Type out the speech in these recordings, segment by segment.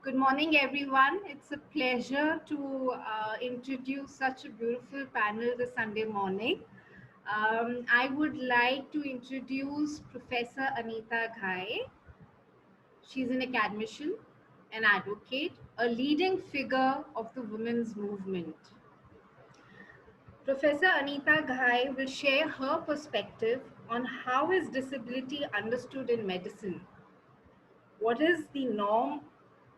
Good morning, everyone. It's a pleasure to introduce such a beautiful panel this Sunday morning. I would like to introduce Professor Anita Ghai. She's an academician, an advocate, a leading figure of the women's movement. Professor Anita Ghai will share her perspective on how is disability understood in medicine. What is the norm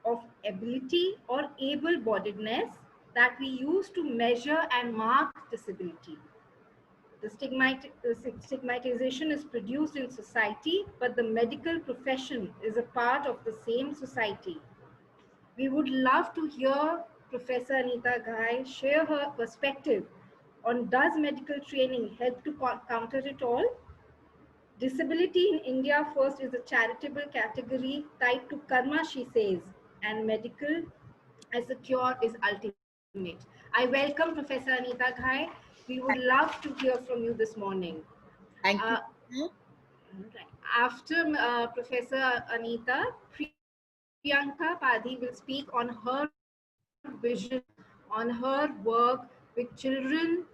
of ability or able-bodiedness that we use to measure and mark disability? The stigmatization is produced in society, but the medical profession is a part of the same society. We would love to hear Professor Anita Ghai share her perspective on does medical training help to counter it all? Disability in India first is a charitable category tied to karma, she says, and medical as a cure is ultimate. I welcome Professor Anita Ghai. We would love to hear from you this morning. Thank Uh, you. After Professor Anita, Priyanka Padhi will speak on her vision, on her work with children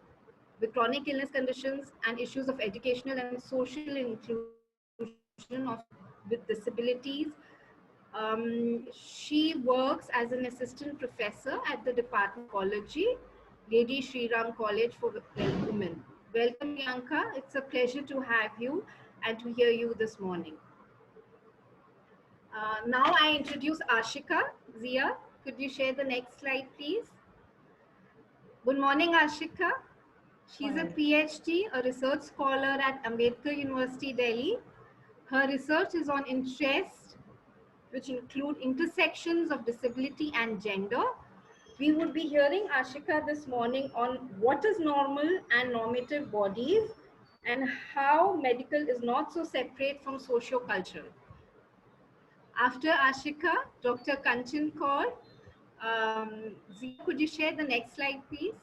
with chronic illness conditions and issues of educational and social inclusion of with disabilities. She works as an assistant professor at the Department of Psychology, Lady Shri Ram College for Women. Welcome, Priyanka. It's a pleasure to have you and to hear you this morning. Now I introduce Ashika. Zia, could you share the next slide, please? Good morning, Ashika. She's a PhD, a research scholar at Ambedkar University, Delhi. Her research is on interests which include intersections of disability and gender. We would be hearing Ashika this morning on what is normal and normative bodies and how medical is not so separate from socio-cultural. After Ashika, Dr. Kanchan Kaur. Zia, could you share the next slide, please?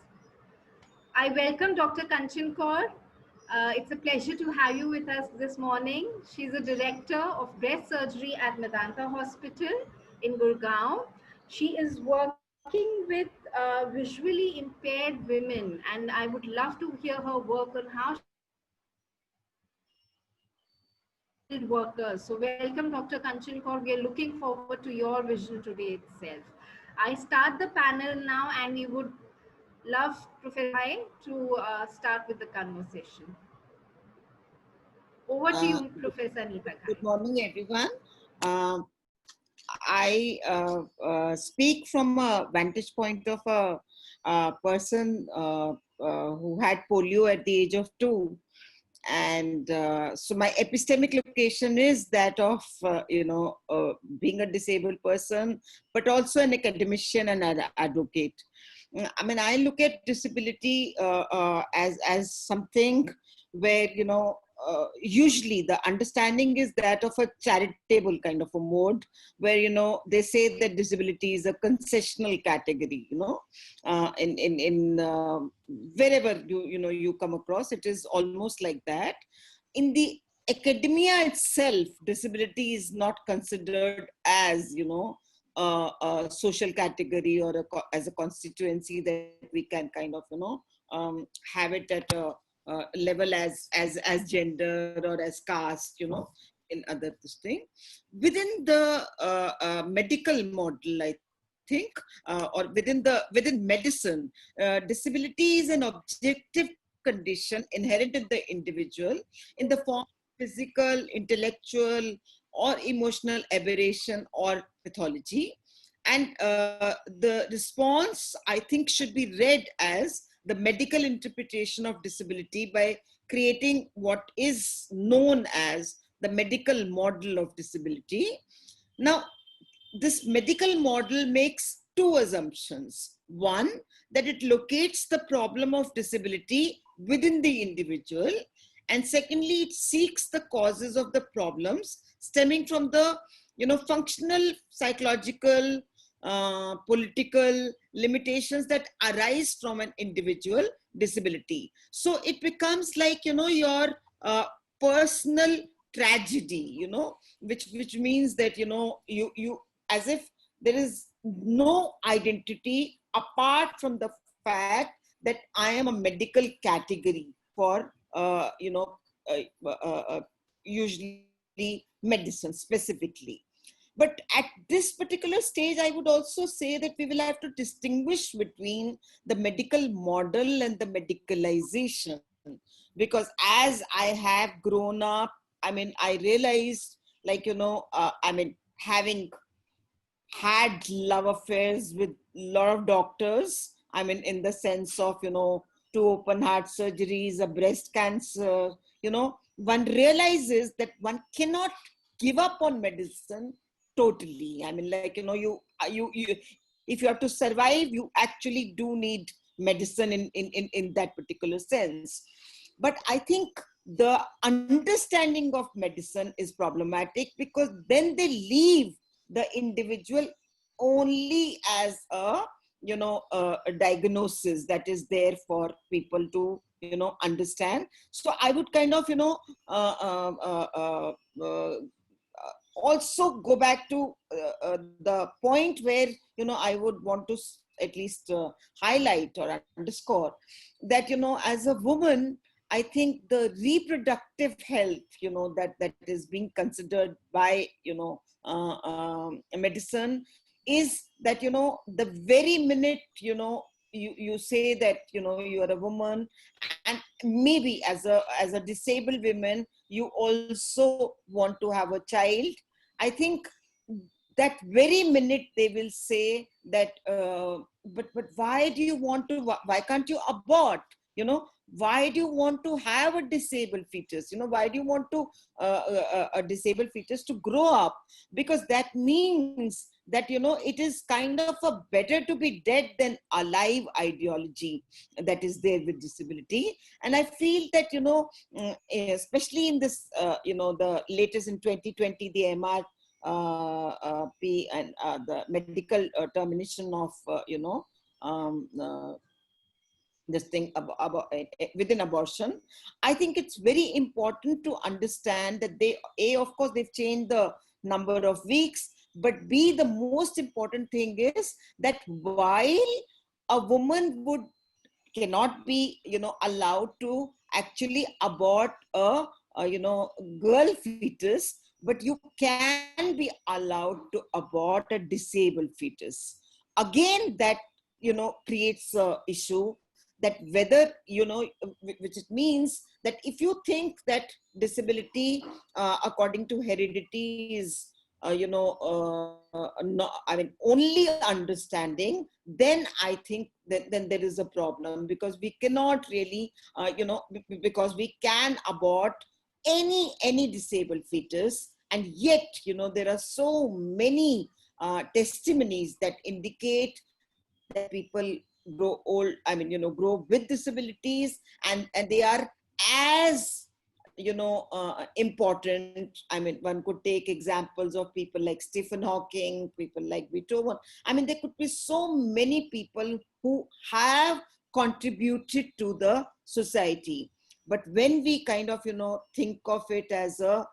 I welcome Dr. Kanchan Kaur. It's a pleasure to have you with us this morning. She's a director of breast surgery at Medanta Hospital in Gurgaon. She is working with visually impaired women, and I would love to hear her work on how she works with skilled workers. So welcome, Dr. Kanchan Kaur. We are looking forward to your vision today itself. I start the panel now, and we would love Professor Ghai to start with the conversation. Over to Uh, you, Professor Anita Good Ghai. morning, everyone. Um I speak from a vantage point of a person who had polio at the age of 2. And so my epistemic location is that of, being a disabled person, but also an academician and an advocate. I mean, I look at disability as something where, usually the understanding is that of a charitable kind of a mode, where, they say that disability is a concessional category, wherever you come across, it is almost like that. In the academia itself, disability is not considered as, a social category or as a constituency that we can kind of, have it at a level as gender or as caste, in other this thing. Within the medical model, I think, or within medicine, disability is an objective condition inherent in the individual in the form of physical, intellectual, or emotional aberration or pathology. And the response, I think, should be read as the medical interpretation of disability by creating what is known as the medical model of disability. Now, this medical model makes two assumptions. One, that it locates the problem of disability within the individual. And secondly, it seeks the causes of the problems stemming from the, functional, psychological, political limitations that arise from an individual disability. So it becomes like, your personal tragedy, which means that, you as if there is no identity apart from the fact that I am a medical category for, usually medicine specifically. But at this particular stage, I would also say that we will have to distinguish between the medical model and the medicalization. Because as I have grown up, I mean, I realized, like, having had love affairs with a lot of doctors. I mean, in the sense of, two open heart surgeries, a breast cancer, one realizes that one cannot give up on medicine totally. I mean, like, you if you have to survive, you actually do need medicine in that particular sense. But I think the understanding of medicine is problematic, because then they leave the individual only as a diagnosis that is there for people to understand. So I would kind of uh, uh, uh, uh, uh, also go back to the point where I would want to at least highlight or underscore that as a woman, I think the reproductive health that is being considered by medicine is that the very minute you say that you are a woman, and maybe as a disabled woman you also want to have a child, I think that very minute they will say that but why do you want to, why can't you abort, why do you want to have a disabled fetus, why do you want to a disabled fetus to grow up? Because that means that it is kind of a better to be dead than alive ideology that is there with disability. And I feel that especially in this the latest in 2020, the MRP and the medical termination of um, uh, this thing about within abortion. I think it's very important to understand that of course they've changed the number of weeks, but B, the most important thing is that while a woman cannot be allowed to actually abort a girl fetus, but you can be allowed to abort a disabled fetus. Again, that creates a issue, that whether which it means that if you think that disability according to heredity is no, I mean only understanding, then I think that then there is a problem, because we cannot really because we can abort any disabled fetus. And yet there are so many testimonies that indicate that people grow old, I mean grow with disabilities, and they are as important. I mean, one could take examples of people like Stephen Hawking, people like Beethoven. I mean, there could be so many people who have contributed to the society. But when we kind of think of it as a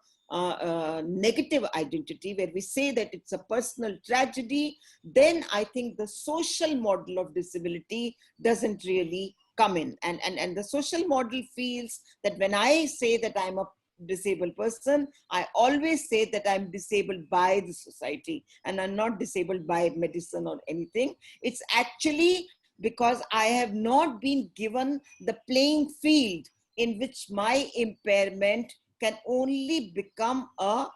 negative identity, where we say that it's a personal tragedy, then I think the social model of disability doesn't really come in. And the social model feels that when I say that I'm a disabled person, I always say that I'm disabled by the society, and I'm not disabled by medicine or anything. It's actually because I have not been given the playing field in which my impairment can only become a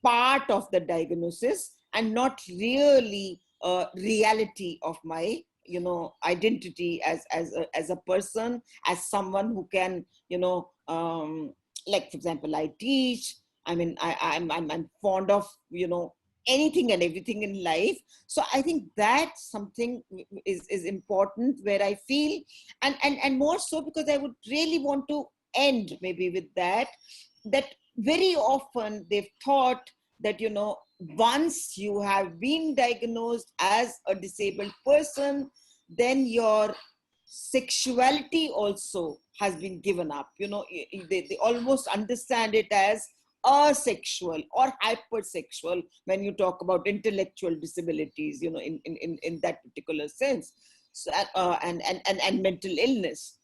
part of the diagnosis, and not really a reality of my identity as a person, as someone who can like, for example, I teach. I mean, I'm fond of anything and everything in life. So I think that something is important, where I feel, and more so because I would really want to end maybe with that very often they've thought that once you have been diagnosed as a disabled person, then your sexuality also has been given up. They almost understand it as asexual or hypersexual when you talk about intellectual disabilities, in that particular sense. So, and mental illness,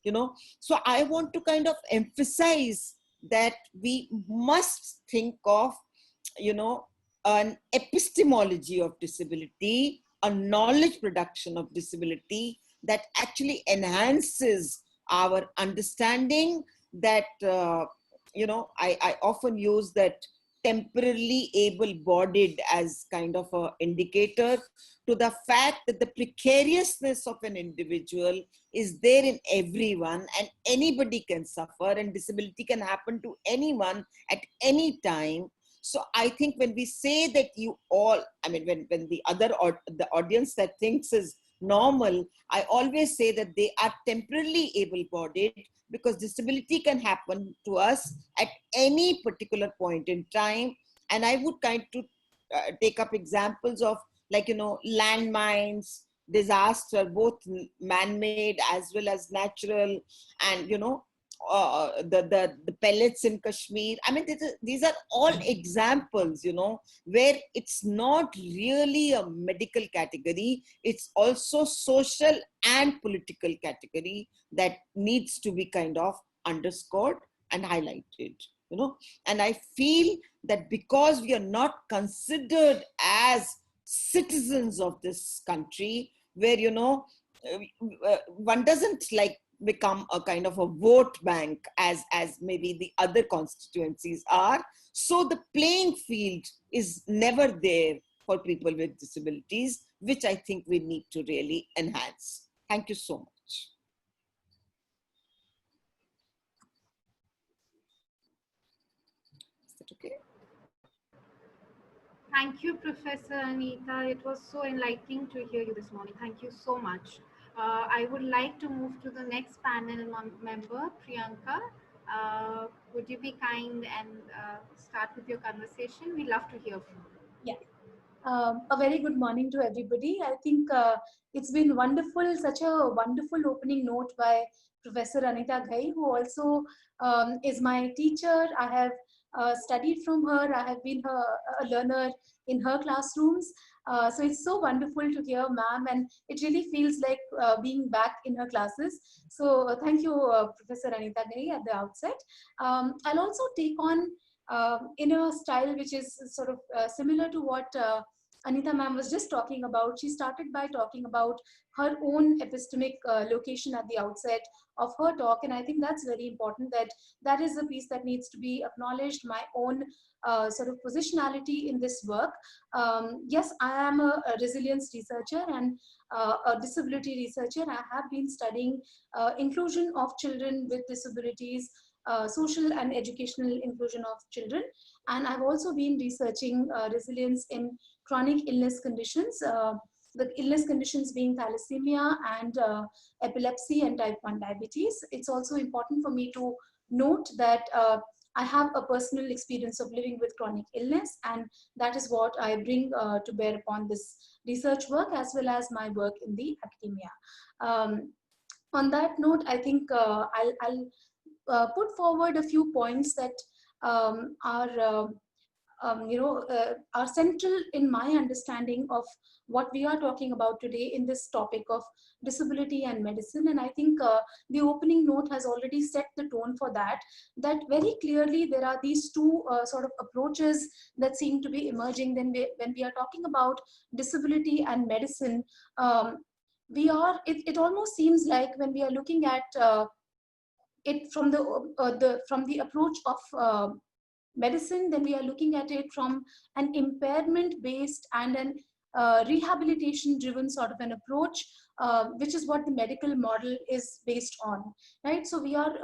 So I want to kind of emphasize that we must think of, an epistemology of disability, a knowledge production of disability that actually enhances our understanding that, I often use that temporarily able-bodied as kind of an indicator to the fact that the precariousness of an individual is there in everyone, and anybody can suffer, and disability can happen to anyone at any time. So I think when we say that you all, I mean, when the audience that thinks is normal, I always say that they are temporarily able-bodied, because disability can happen to us at any particular point in time. And I would kind to take up examples of, like, landmines, disaster, both man-made as well as natural, and, the pellets in Kashmir. I mean, these are all examples, where it's not really a medical category. It's also social and political category that needs to be kind of underscored and highlighted, And I feel that because we are not considered as citizens of this country, where, one doesn't like become a kind of a vote bank as maybe the other constituencies are. So the playing field is never there for people with disabilities, which I think we need to really enhance. Thank you so much. Is that okay? Thank you, Professor Anita. It was so enlightening to hear you this morning. Thank you so much. I would like to move to the next panel member, Priyanka. Would you be kind and start with your conversation? We'd love to hear from you. Yeah. A very good morning to everybody. I think it's been wonderful, such a wonderful opening note by Professor Anita Ghai, who also is my teacher. I have studied from her. I have been a learner in her classrooms. So it's so wonderful to hear ma'am, and it really feels like being back in her classes. So thank you, Professor Anita Ghai, at the outset. I'll also take on in a style which is sort of similar to what Anita ma'am was just talking about. She started by talking about her own epistemic location at the outset of her talk, and I think that's very important, that that is a piece that needs to be acknowledged, my own sort of positionality in this work. Yes, I am a resilience researcher and a disability researcher. I have been studying inclusion of children with disabilities, social and educational inclusion of children. And I've also been researching resilience in chronic illness conditions, the illness conditions being thalassemia and epilepsy and type 1 diabetes. It's also important for me to note that I have a personal experience of living with chronic illness, and that is what I bring to bear upon this research work as well as my work in the academia. On that note, I think I'll put forward a few points that are central in my understanding of what we are talking about today in this topic of disability and medicine. And I think the opening note has already set the tone for that very clearly there are these two sort of approaches that seem to be emerging when we are talking about disability and medicine. It almost seems like when we are looking at it from the approach of medicine, then we are looking at it from an impairment based and an rehabilitation driven sort of an approach, which is what the medical model is based on, right? So we are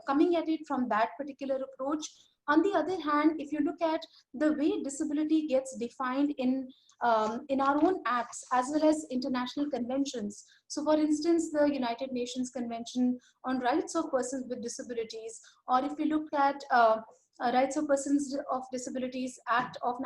coming at it from that particular approach. On the other hand, if you look at the way disability gets defined in our own acts as well as international conventions. So for instance, the United Nations Convention on Rights of Persons with Disabilities, or if you look at Rights of Persons of Disabilities Act of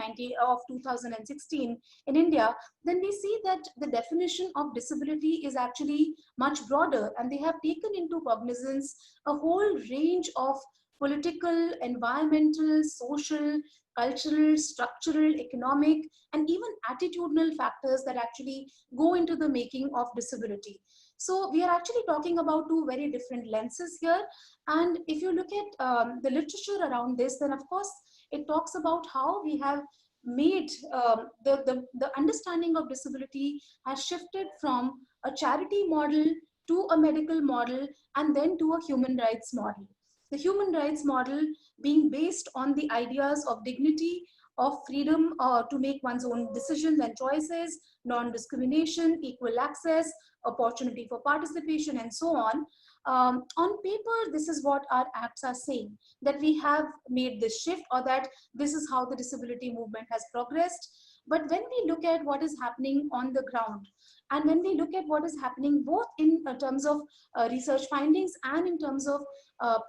2016 in India, then we see that the definition of disability is actually much broader, and they have taken into cognizance a whole range of political, environmental, social, cultural, structural, economic, and even attitudinal factors that actually go into the making of disability. So we are actually talking about two very different lenses here. And if you look at the literature around this, then of course it talks about how we have made the understanding of disability has shifted from a charity model to a medical model and then to a human rights model. The human rights model being based on the ideas of dignity, of freedom to make one's own decisions and choices, non-discrimination, equal access, opportunity for participation, and so on. On paper, this is what our acts are saying, that we have made this shift, or that this is how the disability movement has progressed. But when we look at what is happening on the ground, and when we look at what is happening both in terms of research findings and in terms of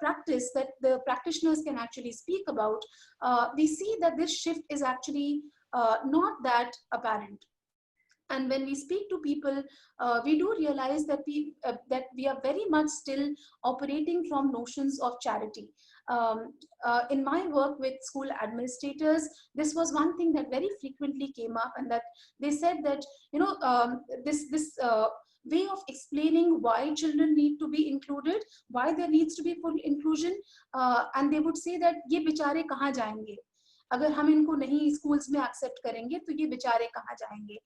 practice that the practitioners can actually speak about, we see that this shift is actually not that apparent. And when we speak to people, we do realize that we are very much still operating from notions of charity. In my work with school administrators, this was one thing that very frequently came up, and that they said that, you know, this way of explaining why children need to be included, why there needs to be full inclusion, and they would say that ये बेचारे कहाँ जाएंगे, अगर हम इनको नहीं schools में accept करेंगे तो ये बेचारे कहाँ जाएंगे.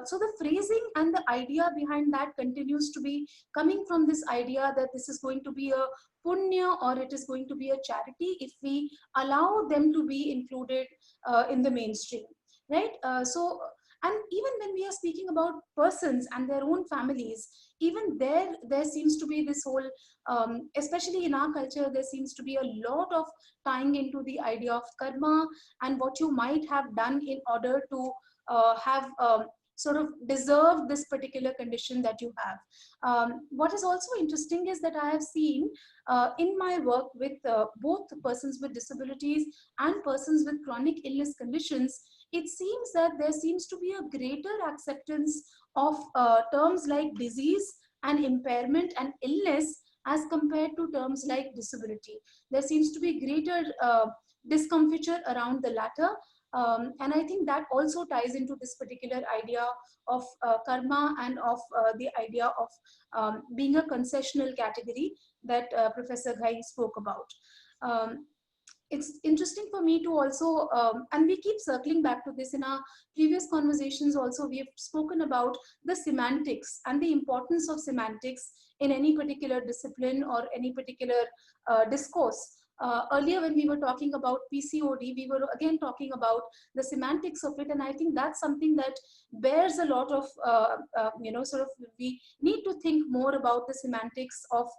So the phrasing and the idea behind that continues to be coming from this idea that this is going to be a punya, or it is going to be a charity if we allow them to be included in the mainstream, right? And even when we are speaking about persons and their own families, even there seems to be this whole, especially in our culture, there seems to be a lot of tying into the idea of karma and what you might have done in order to have sort of deserve this particular condition that you have. What is also interesting is that I have seen in my work with both persons with disabilities and persons with chronic illness conditions, it seems that there seems to be a greater acceptance of terms like disease and impairment and illness as compared to terms like disability. There seems to be greater discomfiture around the latter. And I think that also ties into this particular idea of karma and of the idea of being a concessional category that Professor Ghai spoke about. It's interesting for me to also, and we keep circling back to this in our previous conversations also, we have spoken about the semantics and the importance of semantics in any particular discipline or any particular discourse. Earlier when we were talking about PCOD, we were again talking about the semantics of it, and I think that's something that bears a lot of, sort of, we need to think more about the semantics of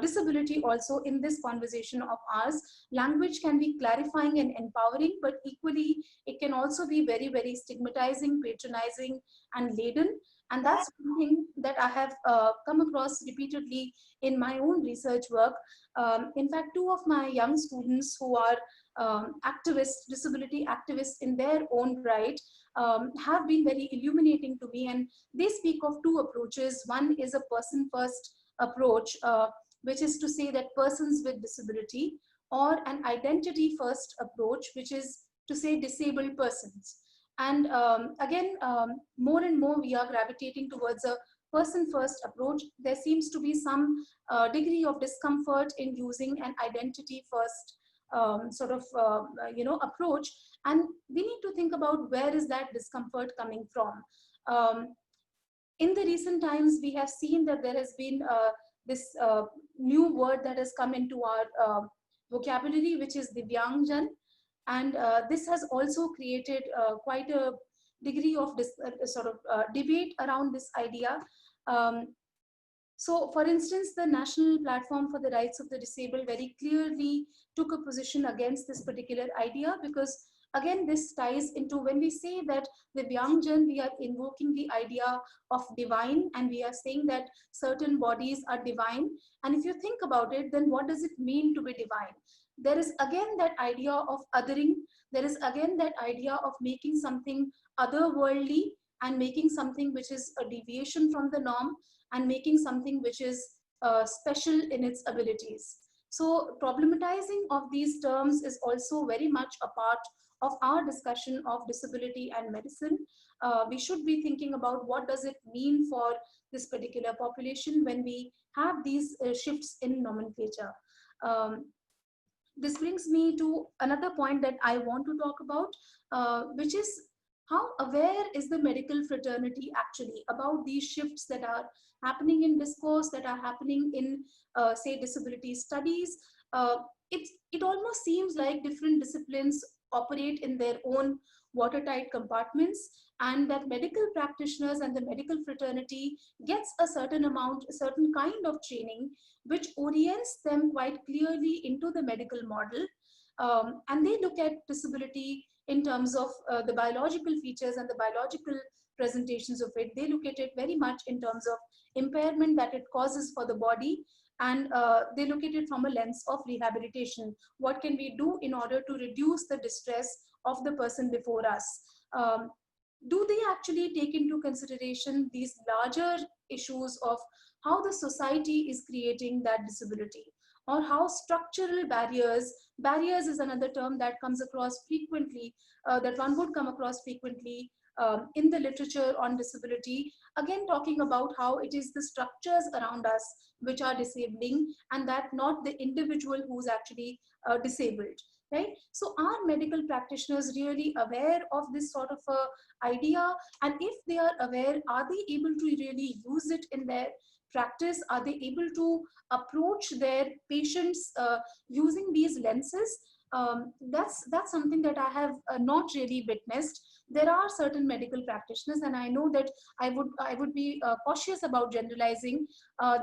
disability also in this conversation of ours. Language can be clarifying and empowering, but equally it can also be very, very stigmatizing, patronizing, and laden. And that's something that I have come across repeatedly in my own research work. In fact, two of my young students who are activists, disability activists in their own right, have been very illuminating to me. And they speak of two approaches. One is a person-first approach, which is to say that persons with disability, or an identity-first approach, which is to say disabled persons. And again, more and more we are gravitating towards a person-first approach. There seems to be some degree of discomfort in using an identity-first approach. And we need to think about where is that discomfort coming from. In the recent times, we have seen that there has been this new word that has come into our vocabulary, which is Divyangjan. And this has also created quite a degree of this debate around this idea. So, for instance, the National Platform for the Rights of the Disabled very clearly took a position against this particular idea, because again, this ties into when we say that the Divyangjan, we are invoking the idea of divine, and we are saying that certain bodies are divine. And if you think about it, then what does it mean to be divine? There is again that idea of othering. There is again that idea of making something otherworldly and making something which is a deviation from the norm, and making something which is special in its abilities. So problematizing of these terms is also very much a part of our discussion of disability and medicine. We should be thinking about what does it mean for this particular population when we have these shifts in nomenclature. Um, this brings me to another point that I want to talk about, which is how aware is the medical fraternity actually about these shifts that are happening in discourse, that are happening in, say, disability studies. Uh, it almost seems like different disciplines operate in their own watertight compartments, and that medical practitioners and the medical fraternity gets a certain amount, a certain kind of training which orients them quite clearly into the medical model. And they look at disability in terms of the biological features and the biological presentations of it. They look at it very much in terms of impairment that it causes for the body. And they look at it from a lens of rehabilitation. What can we do in order to reduce the distress of the person before us? Um, do they actually take into consideration these larger issues of how the society is creating that disability, or how structural barriers is another term that comes across frequently, that one would come across frequently in the literature on disability, again talking about how it is the structures around us which are disabling, and that not the individual who's actually disabled, right? So are medical practitioners really aware of this sort of a idea? And if they are aware, are they able to really use it in their practice? Are they able to approach their patients using these lenses? That's something that I have not really witnessed. There are certain medical practitioners, and I know that I would be cautious about generalizing.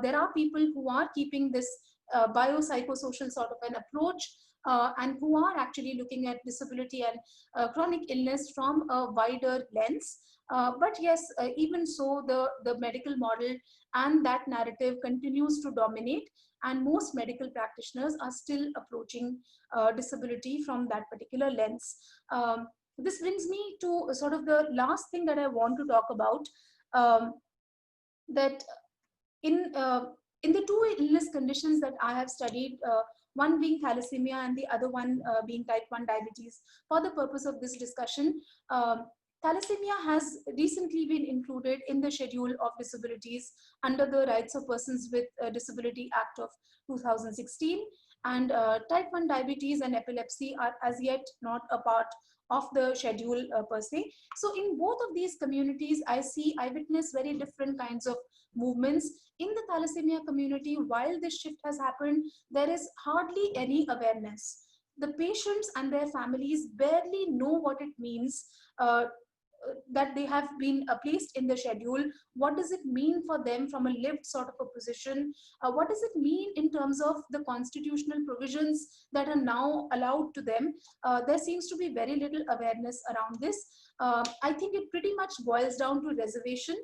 There are people who are keeping this biopsychosocial sort of an approach, and who are actually looking at disability and chronic illness from a wider lens. But yes, even so, the medical model and that narrative continues to dominate, and most medical practitioners are still approaching disability from that particular lens. This brings me to sort of the last thing that I want to talk about, um, that in in the two illness conditions that I have studied, one being thalassemia and the other one being type 1 diabetes, for the purpose of this discussion, um, thalassemia has recently been included in the schedule of disabilities under the Rights of Persons with Disability Act of 2016, and type 1 diabetes and epilepsy are as yet not a part of the schedule per se. So in both of these communities, I witness very different kinds of movements. In the thalassemia community, while this shift has happened, there is hardly any awareness. The patients and their families barely know what it means that they have been placed in the schedule. What does it mean for them from a lived sort of a position? What does it mean in terms of the constitutional provisions that are now allowed to them? There seems to be very little awareness around this. I think it pretty much boils down to reservation,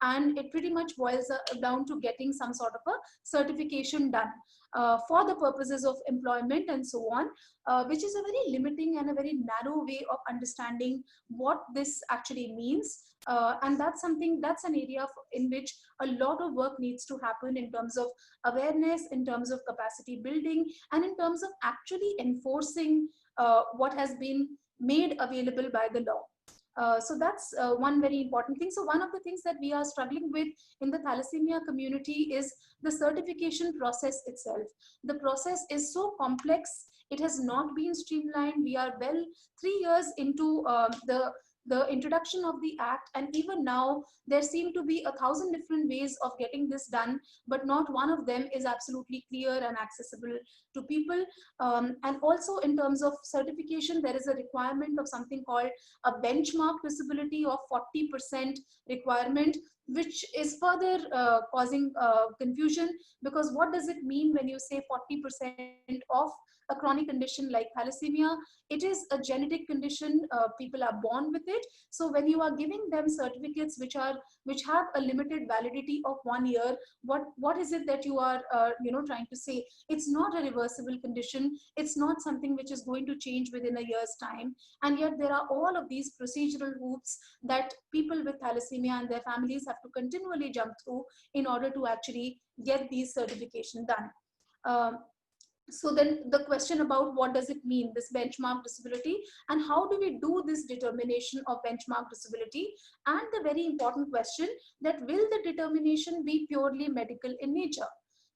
and it pretty much boils down to getting some sort of a certification done for the purposes of employment and so on, which is a very limiting and a very narrow way of understanding what this actually means. And that's an area in which a lot of work needs to happen in terms of awareness, in terms of capacity building, and in terms of actually enforcing what has been made available by the law. So that's one very important thing. So one of the things that we are struggling with in the thalassemia community is the certification process itself. The process is so complex. It has not been streamlined. We are well 3 years into the introduction of the act, and even now there seem to be 1,000 different ways of getting this done, but not one of them is absolutely clear and accessible to people. And also in terms of certification, there is a requirement of something called a benchmark disability of 40% requirement, which is further causing confusion, because what does it mean when you say 40% of a chronic condition like thalassemia? It is a genetic condition. People are born with it. So when you are giving them certificates which have a limited validity of 1 year, what is it that you are trying to say? It's not a reversible condition. It's not something which is going to change within a year's time. And yet there are all of these procedural hoops that people with thalassemia and their families have to continually jump through in order to actually get these certification done. Um, So then the question about what does it mean, this benchmark disability, and how do we do this determination of benchmark disability, and the very important question that will the determination be purely medical in nature?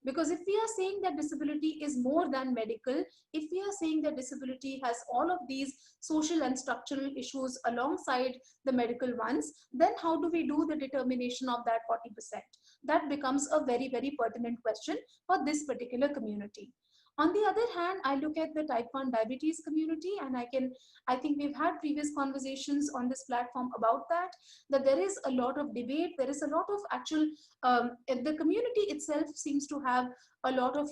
Because if we are saying that disability is more than medical, if we are saying that disability has all of these social and structural issues alongside the medical ones, then how do we do the determination of that 40%? That becomes a very, very pertinent question for this particular community. On the other hand, I look at the type 1 diabetes community, and I think we've had previous conversations on this platform about that there is a lot of debate, there is a lot of actual, the community itself seems to have a lot of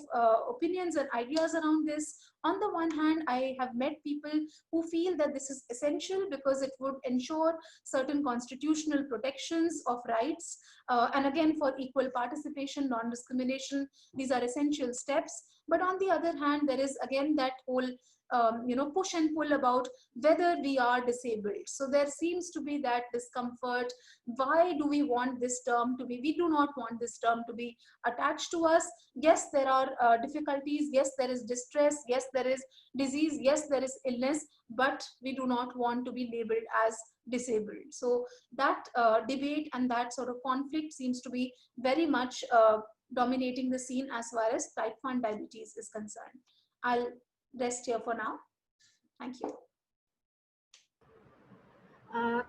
opinions and ideas around this. On the one hand, I have met people who feel that this is essential because it would ensure certain constitutional protections of rights, and again, for equal participation, non-discrimination, these are essential steps. But on the other hand, there is again that whole push and pull about whether we are disabled. So there seems to be that discomfort. Why do we want this term to be? We do not want this term to be attached to us. Yes, there are difficulties. Yes, there is distress. Yes, there is disease. Yes, there is illness. But we do not want to be labeled as disabled. So that debate and that sort of conflict seems to be very much dominating the scene as far as type 1 diabetes is concerned. I'll rest here for now. Thank you.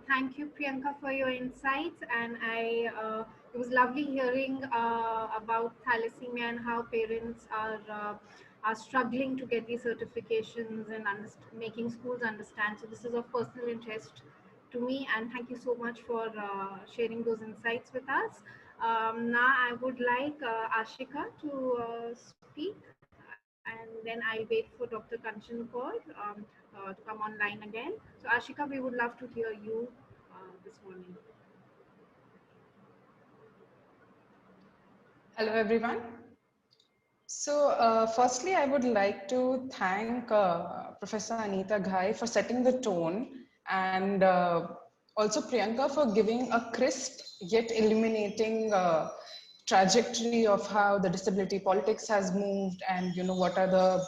Thank you, Priyanka, for your insights. And it was lovely hearing about thalassemia and how parents are struggling to get these certifications and making schools understand. So this is of personal interest to me, and thank you so much for sharing those insights with us. Now I would like Ashika to speak, and then I'll wait for Dr. Kanchan Kaur to come online again. So Ashika, we would love to hear you this morning. Hello, everyone. So, firstly, I would like to thank Professor Anita Ghai for setting the tone, and also Priyanka for giving a crisp yet illuminating trajectory of how the disability politics has moved, and what are the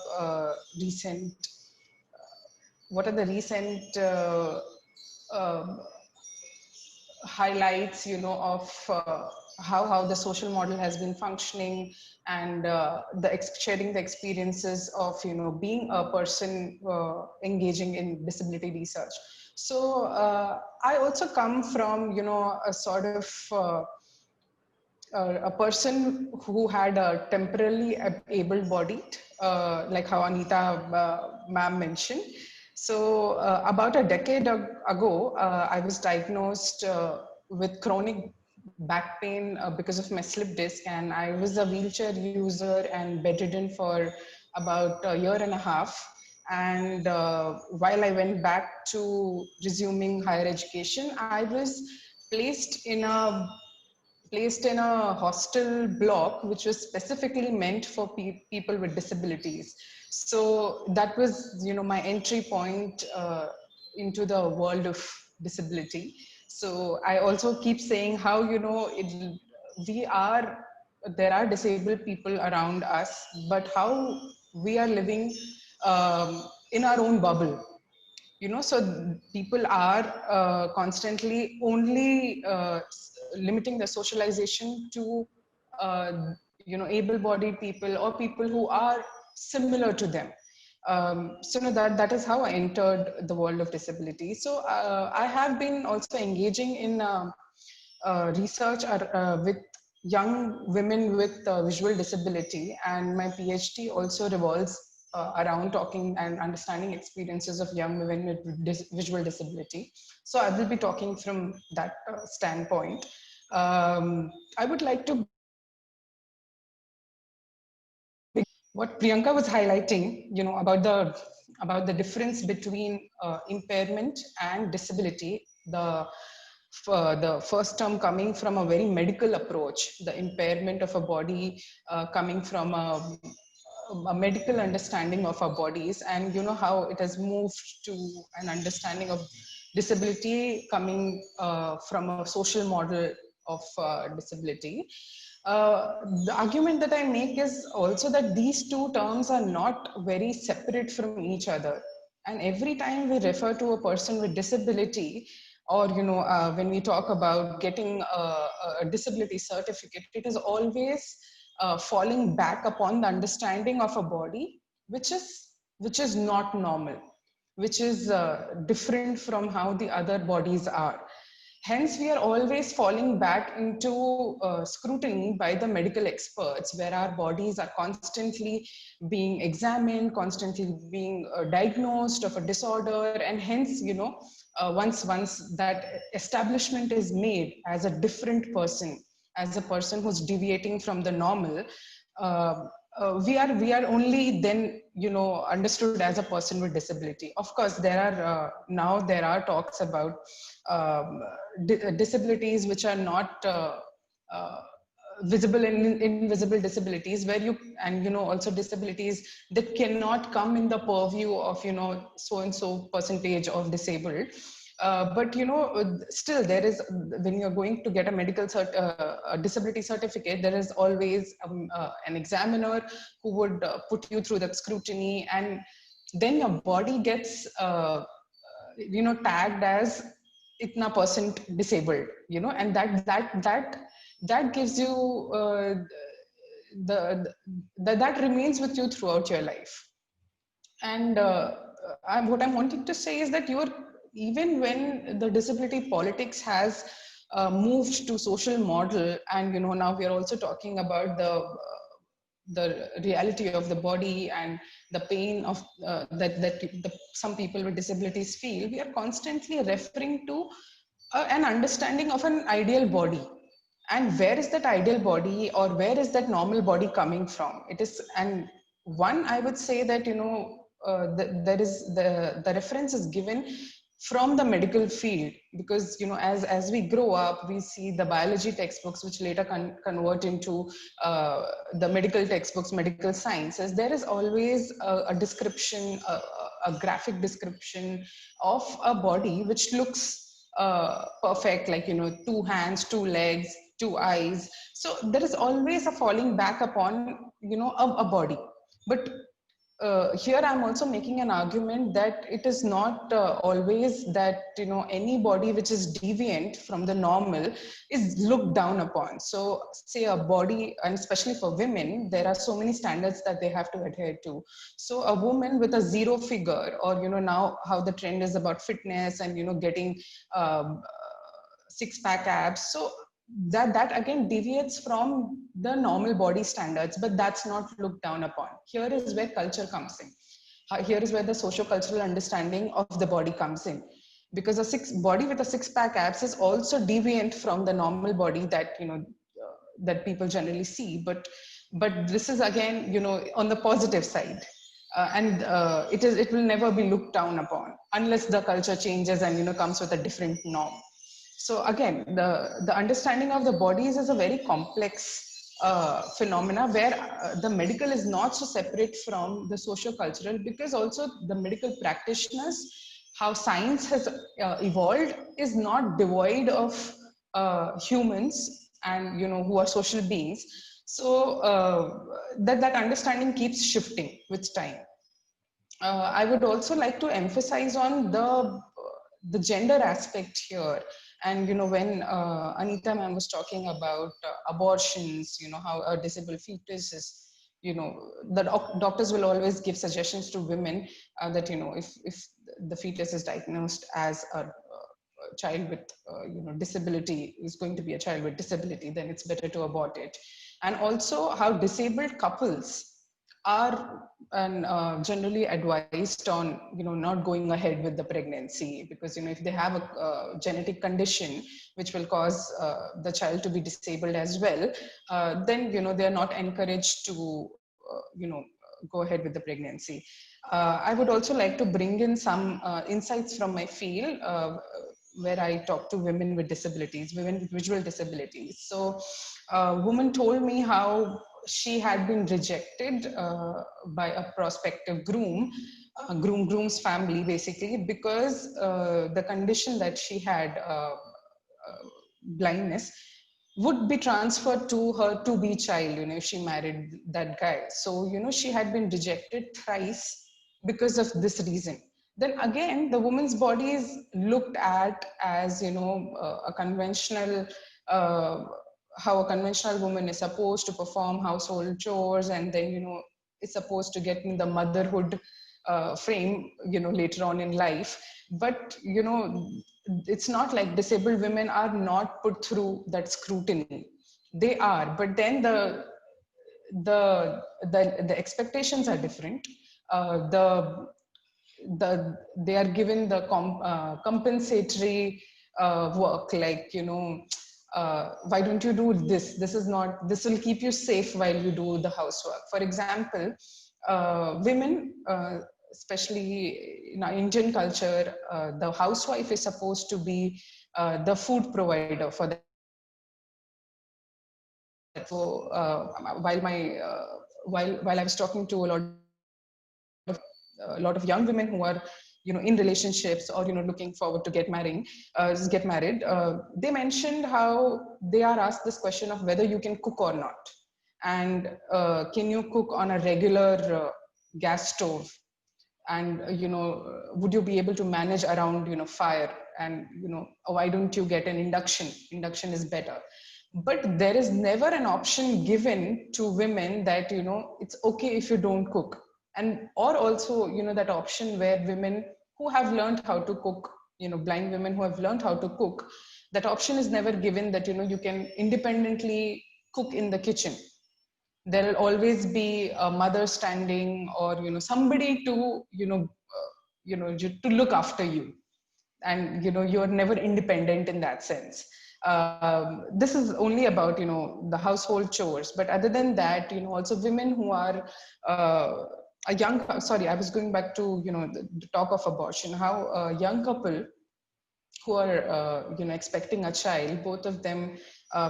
recent highlights of how the social model has been functioning, and sharing the experiences of being a person engaging in disability research. So I also come from a sort of a person who had a temporarily able-bodied, like how Anita ma'am mentioned. So about a decade ago, I was diagnosed with chronic back pain because of my slip disc, and I was a wheelchair user and bedridden for about a year and a half. And while I went back to resuming higher education, I was placed in a hostel block which was specifically meant for people with disabilities. So that was my entry point into the world of disability. So I also keep saying how there are disabled people around us, but how we are living in our own bubble. So people are constantly only limiting the socialization to able-bodied people or people who are similar to them. So that is how I entered the world of disability. So I have been also engaging in research with young women with visual disability, and my PhD also revolves around talking and understanding experiences of young women with visual disability. So I will be talking from that standpoint. I would like to what Priyanka was highlighting, about the difference between impairment and disability. The first term coming from a very medical approach, the impairment of a body coming from a medical understanding of our bodies, and how it has moved to an understanding of disability coming from a social model disability. The argument that I make is also that these two terms are not very separate from each other. And every time we refer to a person with disability, or when we talk about getting a disability certificate, it is always falling back upon the understanding of a body which is not normal, which is different from how the other bodies are. Hence, we are always falling back into scrutiny by the medical experts, where our bodies are constantly being examined, constantly being diagnosed of a disorder, and hence, once that establishment is made as a different person, as a person who's deviating from the normal, we are only then understood as a person with disability. Of course, there are now there are talks about disabilities which are not uh, visible and invisible disabilities, where also disabilities that cannot come in the purview of so and so percentage of disabled. But still there is, when you're going to get a a disability certificate, there is always an examiner who would put you through that scrutiny, and then your body gets tagged as itna percent disabled, and that gives you that remains with you throughout your life. And what I'm wanting to say is that even when the disability politics has moved to social model, and now we are also talking about the reality of the body and the pain of some people with disabilities feel, we are constantly referring to an understanding of an ideal body. And where is that ideal body, or where is that normal body coming from? It is, and one, I would say that there is the reference is given from the medical field, because as we grow up, we see the biology textbooks, which later convert into the medical textbooks, medical sciences. There is always a description, a graphic description of a body which looks perfect, like 2 hands, 2 legs, 2 eyes. So there is always a falling back upon a body. But here I'm also making an argument that it is not always that any body which is deviant from the normal is looked down upon. So say a body, and especially for women, there are so many standards that they have to adhere to. So a woman with a 0 figure, or now how the trend is about fitness and getting 6-pack abs, so that again deviates from the normal body standards, but that's not looked down upon. Here is where culture comes in. Here is where the socio-cultural understanding of the body comes in, because a body with a 6-pack abs is also deviant from the normal body that that people generally see. But this is again on the positive side, and it will never be looked down upon unless the culture changes and comes with a different norm. So again, the understanding of the bodies is a very complex phenomena, where the medical is not so separate from the socio-cultural, because also the medical practitioners, how science has evolved, is not devoid of humans and who are social beings. So that understanding keeps shifting with time. I would also like to emphasize on the gender aspect here. And when Anita ma'am was talking about abortions, how a disabled fetus is, the doctors will always give suggestions to women that if the fetus is diagnosed as a child with disability, is going to be a child with disability, then it's better to abort it. And also how disabled couples are generally advised on not going ahead with the pregnancy, because if they have a genetic condition which will cause the child to be disabled as well, then they are not encouraged to go ahead with the pregnancy. I would also like to bring in some insights from my field, where I talk to women with disabilities, women with visual disabilities. So a woman told me how she had been rejected by a prospective groom's family, basically, because the condition that she had, blindness, would be transferred to her to be child, if she married that guy. So, she had been rejected thrice because of this reason. Then again, the woman's body is looked at as, a conventional, uh, how a conventional woman is supposed to perform household chores, and then, is supposed to get in the motherhood frame, later on in life. But, it's not like disabled women are not put through that scrutiny. They are, but then the expectations are different. They are given the compensatory work, like, why don't you do this? This will keep you safe while you do the housework. For example, women, especially in our Indian culture, the housewife is supposed to be the food provider for the. So while I was talking to a lot of young women who are, in relationships, or, looking forward to get married, they mentioned how they are asked this question of whether you can cook or not, and can you cook on a regular gas stove, and would you be able to manage around, fire, and, why don't you get an induction is better. But there is never an option given to women that, it's okay if you don't cook. And or also, that option where women who have learned how to cook, blind women who have learned how to cook, that option is never given, that, you can independently cook in the kitchen. There will always be a mother standing, or, somebody to, to look after you. And, you're never independent in that sense. This is only about, the household chores. But other than that, also women who are a young, sorry, I was going back to, the talk of abortion, how a young couple who are, expecting a child, both of them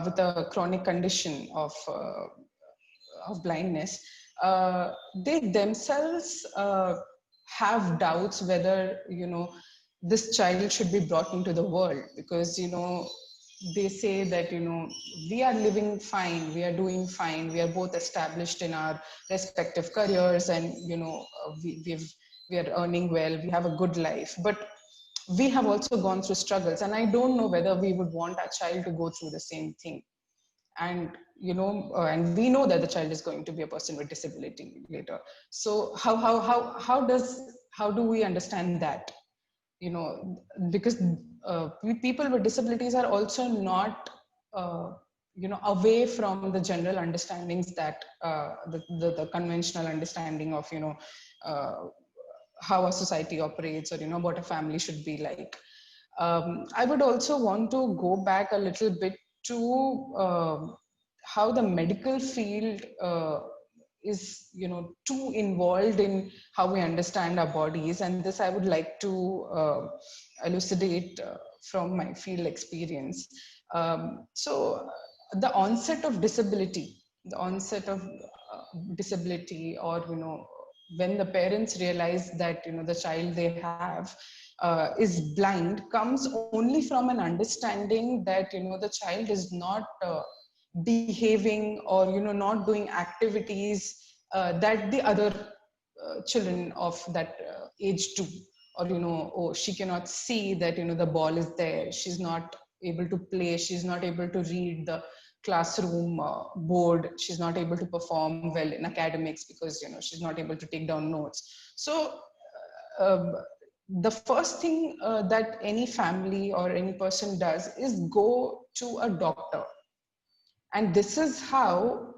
with a chronic condition of blindness, they themselves have doubts whether, this child should be brought into the world, because, they say that, we are living fine, we are doing fine, we are both established in our respective careers, and, we are earning well, we have a good life, but we have also gone through struggles, and I don't know whether we would want our child to go through the same thing. And, and we know that the child is going to be a person with disability later. So how do we understand that? Because people with disabilities are also not away from the general understandings that the conventional understanding of, uh, how a society operates, or, what a family should be like. I would also want to go back a little bit to how the medical field is, too involved in how we understand our bodies, and this I would like to elucidate from my field experience. So the onset of disability, or, when the parents realize that, the child they have is blind, comes only from an understanding that, the child is not behaving, or, not doing activities that the other children of that age do. Or, oh, she cannot see that, the ball is there, she's not able to play, she's not able to read the classroom board, she's not able to perform well in academics because, she's not able to take down notes. So the first thing that any family or any person does is go to a doctor, and this is how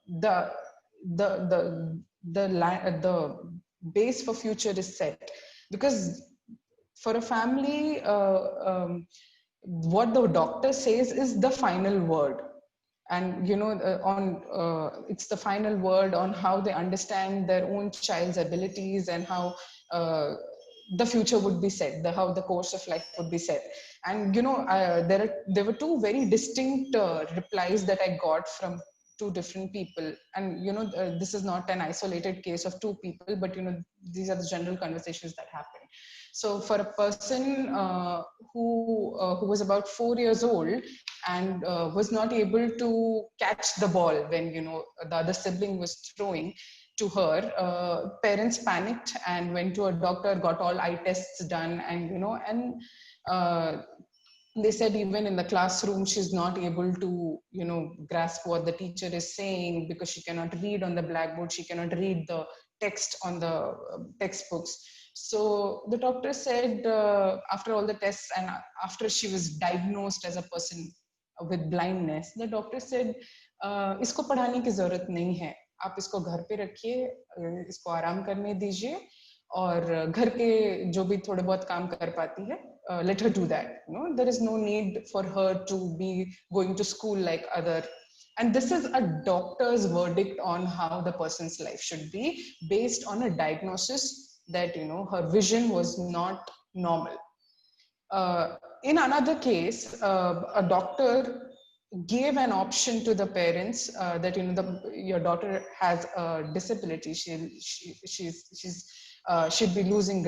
the the base for future is set. Because for a family, what the doctor says is the final word, and, it's the final word on how they understand their own child's abilities, and how the future would be set, how the course of life would be set. And, there were two very distinct replies that I got from two different people. And, this is not an isolated case of two people, but, these are the general conversations that happen. So for a person who was about 4 years old and was not able to catch the ball when the other sibling was throwing to her, parents panicked and went to a doctor, got all eye tests done, and uh, they said even in the classroom she's not able to grasp what the teacher is saying because she cannot read on the blackboard, she cannot read the text on the textbooks. So the doctor said, after all the tests and after she was diagnosed as a person with blindness, the doctor said, इसको पढ़ाने की जरूरत नहीं है, आप इसको घर पे रखिए, इसको आराम करने दीजिए, और घर के जो भी थोड़े बहुत काम कर पाती है, let her do that. There is no need for her to be going to school like other. And this is a doctor's verdict on how the person's life should be based on a diagnosis that her vision was not normal. In another case, a doctor gave an option to the parents that your daughter has a disability. She'd be losing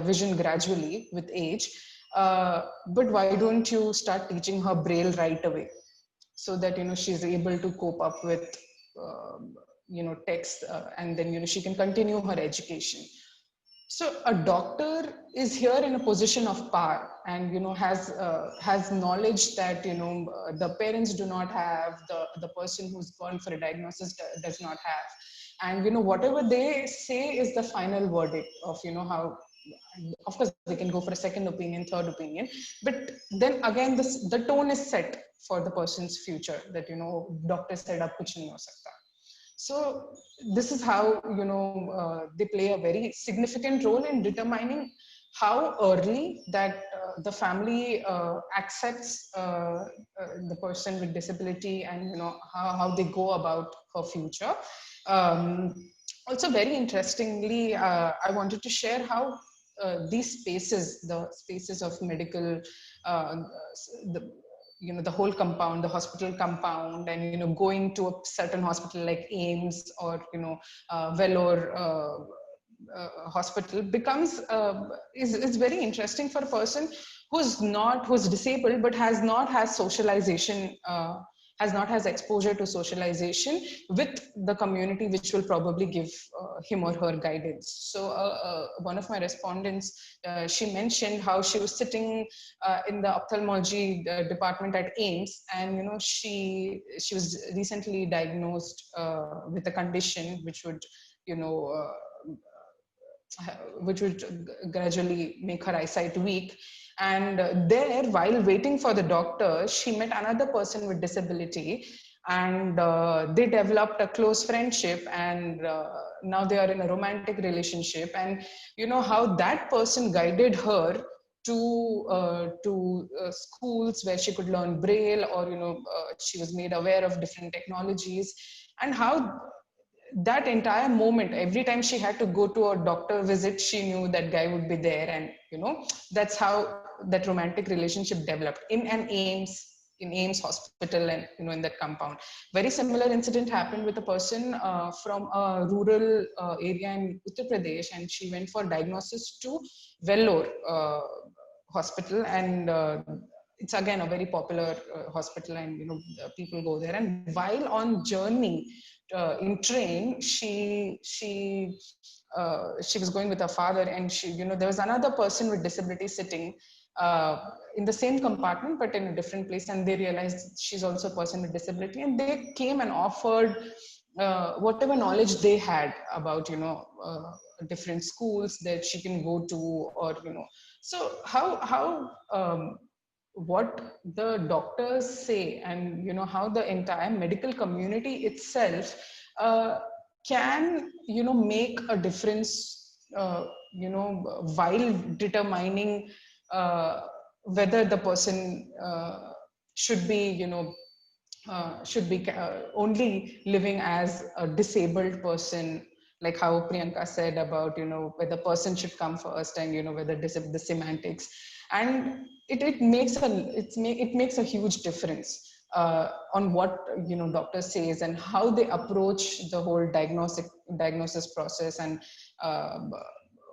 vision gradually with age. But why don't you start teaching her Braille right away, so that she's able to cope up with text, and then she can continue her education. So a doctor is here in a position of power, and has knowledge that the parents do not have, the person who's gone for a diagnosis does not have, and whatever they say is the final verdict of how. Of course they can go for a second opinion, third opinion, but then again the tone is set for the person's future, that doctor said ab kuch nahi ho sakta. So this is how they play a very significant role in determining how early that the family accepts the person with disability, and how they go about her future. Also very interestingly, I wanted to share how these spaces, the spaces of medical, the whole compound, the hospital compound, and going to a certain hospital like AIIMS or Vellore hospital becomes is very interesting for a person who's disabled but has not has socialization, has not has exposure to socialization with the community, which will probably give him or her guidance. So one of my respondents, she mentioned how she was sitting in the ophthalmology department at AIIMS, and she was recently diagnosed with a condition which would which would gradually make her eyesight weak. And there, while waiting for the doctor, she met another person with disability, and they developed a close friendship, and now they are in a romantic relationship. And how that person guided her to schools where she could learn Braille, or she was made aware of different technologies, and how that entire moment, every time she had to go to a doctor visit, she knew that guy would be there. And that's how that romantic relationship developed in an AIIMS hospital, and in that compound. Very similar incident happened with a person from a rural area in Uttar Pradesh, and she went for diagnosis to Vellore hospital, and it's again a very popular hospital, and people go there. And while on journey in train, she was going with her father, and there was another person with disability sitting in the same compartment but in a different place, and they realized she's also a person with disability, and they came and offered whatever knowledge they had about different schools that she can go to, or so how what the doctors say, and how the entire medical community itself can make a difference while determining whether the person should be only living as a disabled person, like how Priyanka said about whether person should come first, and whether the semantics, and it makes a huge difference on what doctors says, and how they approach the whole diagnosis process, and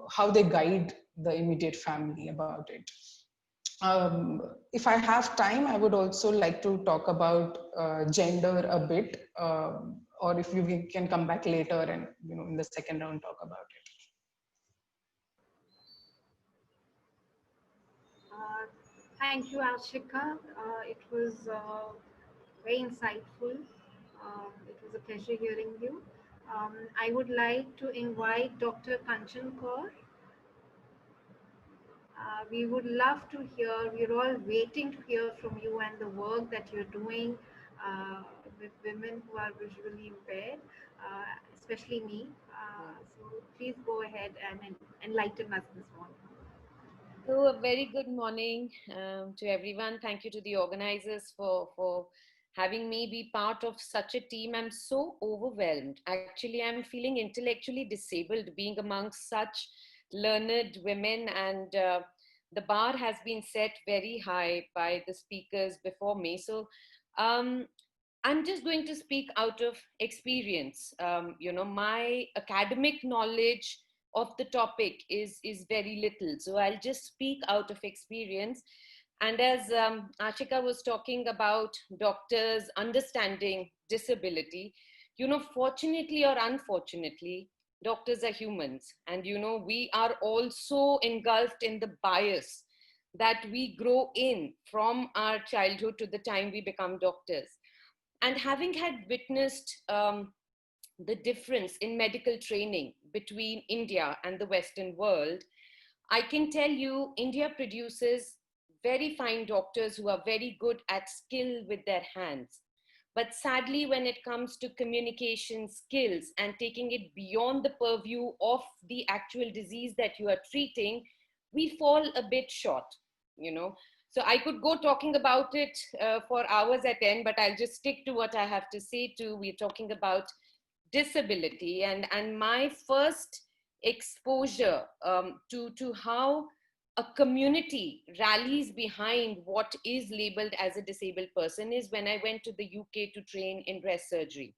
how they guide the immediate family about it. If I have time, I would also like to talk about gender a bit, or if we can come back later and in the second round talk about it. Thank you, Ashika. It was very insightful. It was a pleasure hearing you. I would like to invite Dr. Kanchan Kaur. We would love to hear, we're all waiting to hear from you and the work that you're doing with women who are visually impaired, especially me. So please go ahead and enlighten us this morning. So a very good morning to everyone. Thank you to the organizers for having me be part of such a team. I'm so overwhelmed. Actually, I'm feeling intellectually disabled being amongst such learned women, and the bar has been set very high by the speakers before me. So I'm just going to speak out of experience. My academic knowledge of the topic is very little. So I'll just speak out of experience. And as Ashika was talking about doctors understanding disability, fortunately or unfortunately, doctors are humans. And, we are also engulfed in the bias that we grow in from our childhood to the time we become doctors. And having had witnessed the difference in medical training between India and the Western world, I can tell you India produces very fine doctors who are very good at skill with their hands. But sadly, when it comes to communication skills and taking it beyond the purview of the actual disease that you are treating, we fall a bit short, So I could go talking about it for hours at end, but I'll just stick to what I have to say we're talking about disability and my first exposure to how a community rallies behind what is labeled as a disabled person is when I went to the UK to train in breast surgery.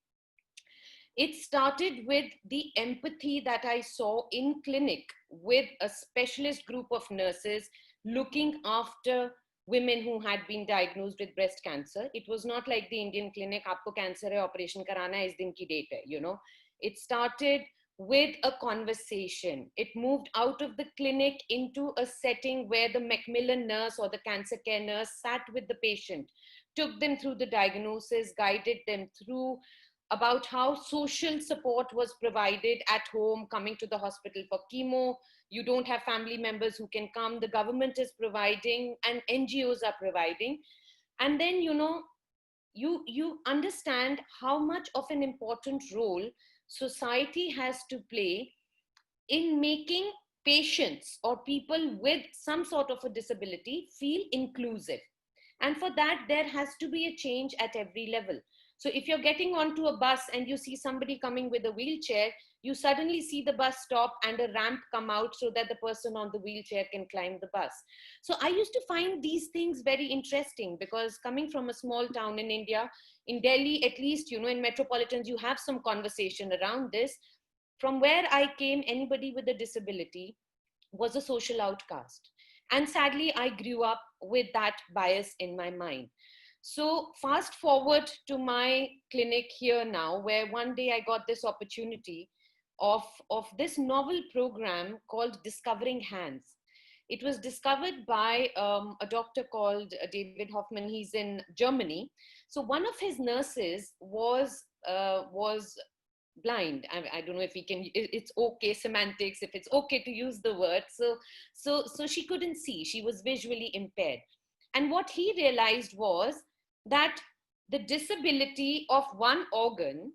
It started with the empathy that I saw in clinic with a specialist group of nurses looking after women who had been diagnosed with breast cancer. It was not like the Indian clinic, aapko cancer hai, operation karana hai, is din ki date hai, It started with a conversation. It moved out of the clinic into a setting where the Macmillan nurse or the cancer care nurse sat with the patient, took them through the diagnosis, guided them through about how social support was provided at home, coming to the hospital for chemo. You don't have family members who can come. The government is providing and NGOs are providing. And then, you understand how much of an important role society has to play in making patients or people with some sort of a disability feel inclusive. And for that, there has to be a change at every level. So if you're getting onto a bus and you see somebody coming with a wheelchair, you suddenly see the bus stop and a ramp come out so that the person on the wheelchair can climb the bus. So I used to find these things very interesting because coming from a small town in India, in Delhi, at least, in metropolitans, you have some conversation around this. From where I came, anybody with a disability was a social outcast. And sadly, I grew up with that bias in my mind. So fast forward to my clinic here now, where one day I got this opportunity of this novel program called Discovering Hands. It was discovered by a doctor called David Hoffman. He's in Germany. So one of his nurses was blind. I don't know if we can, it's okay semantics, if it's okay to use the word. So she couldn't see, she was visually impaired. And what he realized was that the disability of one organ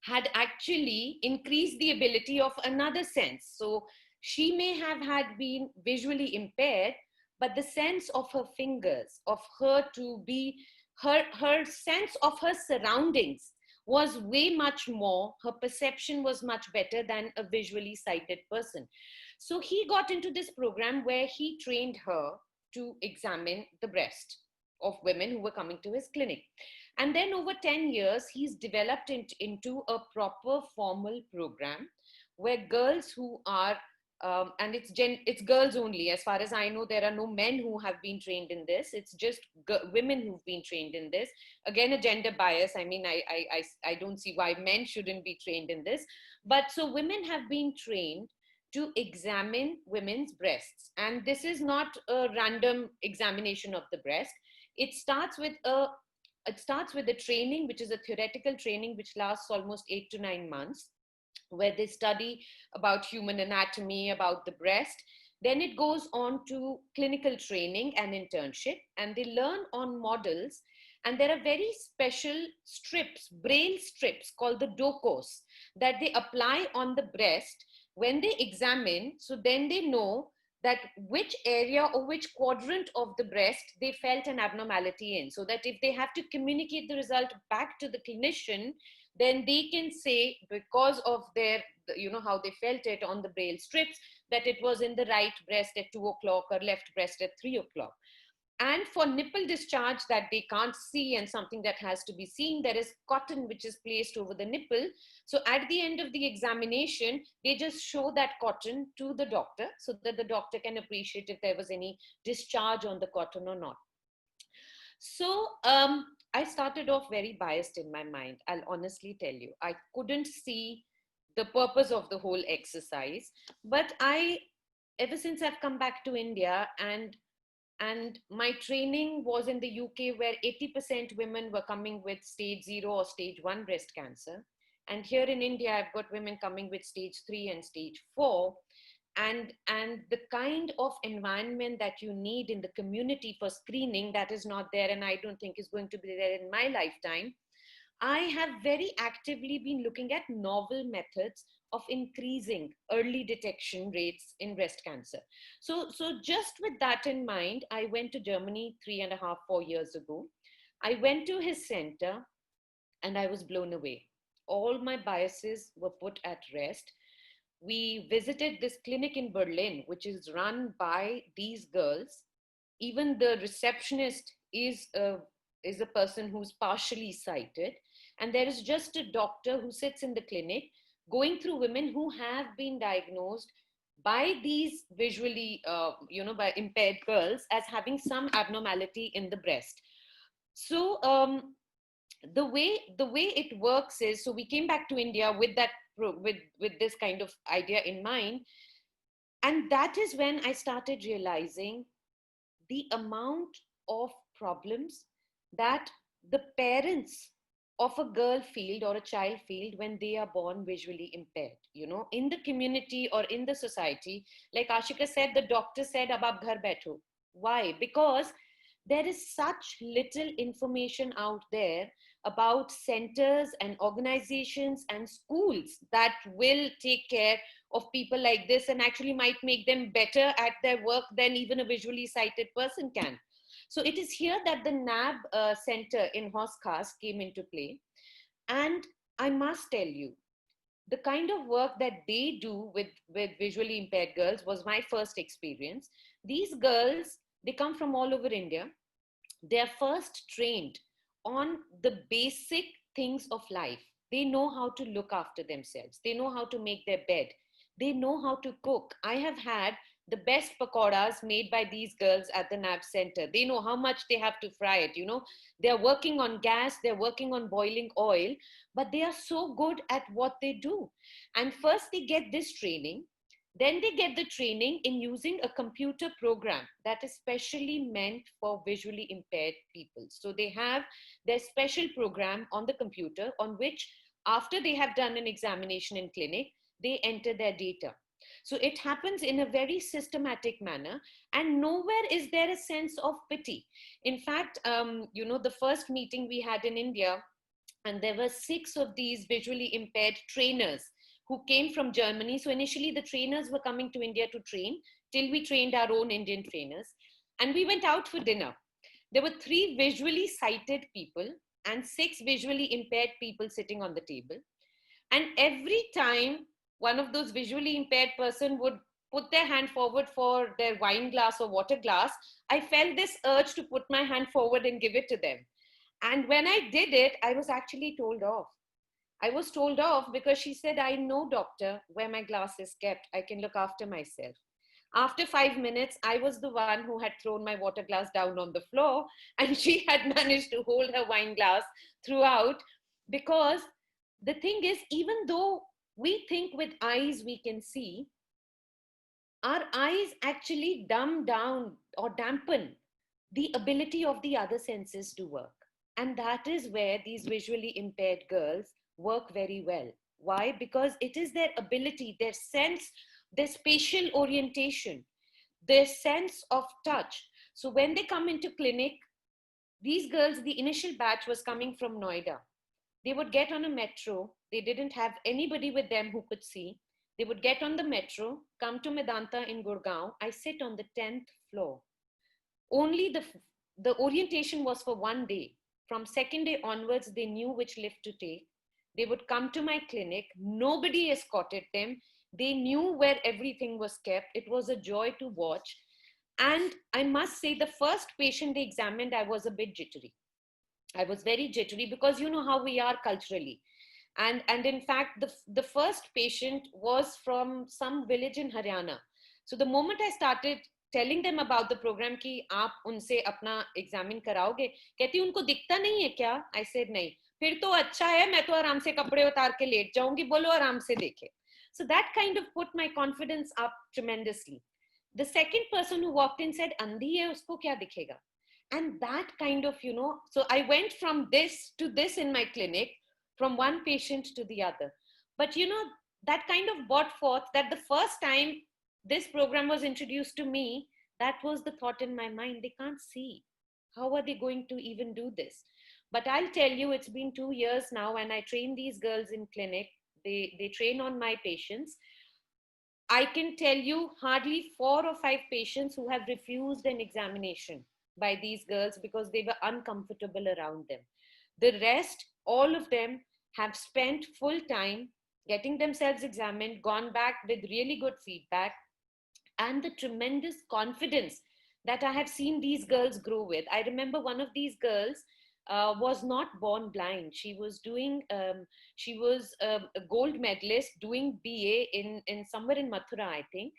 had actually increased the ability of another sense. So she may have had been visually impaired, but the sense of her fingers, of her to be, her sense of her surroundings was way much more, her perception was much better than a visually sighted person. So he got into this program where he trained her to examine the breast of women who were coming to his clinic. And then over 10 years, he's developed into a proper formal program where girls who are and it's girls only. As far as I know, there are no men who have been trained in this. It's just women who've been trained in this. Again, a gender bias. I mean, I don't see why men shouldn't be trained in this. But so women have been trained to examine women's breasts. And this is not a random examination of the breast. It starts with a training, which is a theoretical training, which lasts almost 8 to 9 months, where they study about human anatomy, about the breast. Then it goes on to clinical training and internship, and they learn on models. And there are very special strips, braille strips called the DOCOs, that they apply on the breast when they examine. So then they know that which area or which quadrant of the breast they felt an abnormality in, so that if they have to communicate the result back to the clinician, then they can say, because of their, how they felt it on the braille strips, that it was in the right breast at 2 o'clock or left breast at 3 o'clock. And for nipple discharge that they can't see and something that has to be seen, there is cotton which is placed over the nipple. So at the end of the examination, they just show that cotton to the doctor so that the doctor can appreciate if there was any discharge on the cotton or not. So I started off very biased in my mind. I'll honestly tell you, I couldn't see the purpose of the whole exercise. But ever since I've come back to India, and my training was in the UK, where 80% women were coming with stage 0 or stage 1 breast cancer. And here in India, I've got women coming with stage 3 and stage 4. And the kind of environment that you need in the community for screening, that is not there, and I don't think is going to be there in my lifetime. I have very actively been looking at novel methods of increasing early detection rates in breast cancer. So just with that in mind, I went to Germany 3.5, 4 years ago. I went to his center and I was blown away. All my biases were put at rest. We visited this clinic in Berlin, which is run by these girls. Even the receptionist is a person who's partially sighted. And there is just a doctor who sits in the clinic going through women who have been diagnosed by these visually, by impaired girls as having some abnormality in the breast. So the way it works is, so we came back to India with this kind of idea in mind. And that is when I started realizing the amount of problems that the parents of a girl field or a child field when they are born visually impaired, in the community or in the society. Like Ashika said, the doctor said, "Ab aap ghar baitho." Why? Because there is such little information out there about centers and organizations and schools that will take care of people like this and actually might make them better at their work than even a visually sighted person can. So it is here that the NAB center in Hors Khas came into play. And I must tell you, the kind of work that they do with visually impaired girls was my first experience. These girls, they come from all over India. They're first trained on the basic things of life. They know how to look after themselves. They know how to make their bed. They know how to cook. I have had the best pakoras made by these girls at the NAB center. They know how much they have to fry it. They're working on gas, they're working on boiling oil, but they are so good at what they do. And first they get this training, then they get the training in using a computer program that is specially meant for visually impaired people. So they have their special program on the computer on which, after they have done an examination in clinic, they enter their data. So it happens in a very systematic manner, and nowhere is there a sense of pity. In fact, the first meeting we had in India, and there were 6 of these visually impaired trainers who came from Germany. So initially the trainers were coming to India to train till we trained our own Indian trainers. And we went out for dinner. There were 3 visually sighted people and 6 visually impaired people sitting on the table. And every time one of those visually impaired person would put their hand forward for their wine glass or water glass, I felt this urge to put my hand forward and give it to them. And when I did it, I was actually told off. I was told off because she said, I know, doctor, where my glass is kept. I can look after myself. After 5 minutes, I was the one who had thrown my water glass down on the floor, and she had managed to hold her wine glass throughout. Because the thing is, even though we think with eyes we can see, our eyes actually dumb down or dampen the ability of the other senses to work. And that is where these visually impaired girls work very well. Why? Because it is their ability, their sense, their spatial orientation, their sense of touch. So when they come into clinic, these girls, the initial batch was coming from Noida. They would get on a metro. They didn't have anybody with them who could see. They would get on the metro, come to Medanta in Gurgaon. I sit on the 10th floor. Only the orientation was for one day. From second day onwards, they knew which lift to take. They would come to my clinic. Nobody escorted them. They knew where everything was kept. It was a joy to watch. And I must say, the first patient they examined, I was a bit jittery. I was very jittery because you know how we are culturally. And in fact, the first patient was from some village in Haryana. So the moment I started telling them about the program कि आप उनसे अपना examine कराओगे, कहती उनको दिखता नहीं है क्या? I said नहीं. फिर तो अच्छा है, मैं तो आराम से कपड़े उतार के लेट जाऊंगी, बोलो आराम से देखे. So that kind of put my confidence up tremendously. The second person who walked in said, अंधी है, उसको क्या दिखेगा? And that kind of, so I went from this to this in my clinic, from one patient to the other. But that kind of brought forth that the first time this program was introduced to me, that was the thought in my mind. They can't see. How are they going to even do this? But I'll tell you, it's been 2 years now, and I train these girls in clinic. They train on my patients. I can tell you hardly 4 or 5 patients who have refused an examination by these girls because they were uncomfortable around them. The rest, all of them, have spent full time getting themselves examined, gone back with really good feedback, and the tremendous confidence that I have seen these girls grow with. I remember one of these girls was not born blind. She was a gold medalist doing BA in somewhere in Mathura, I think.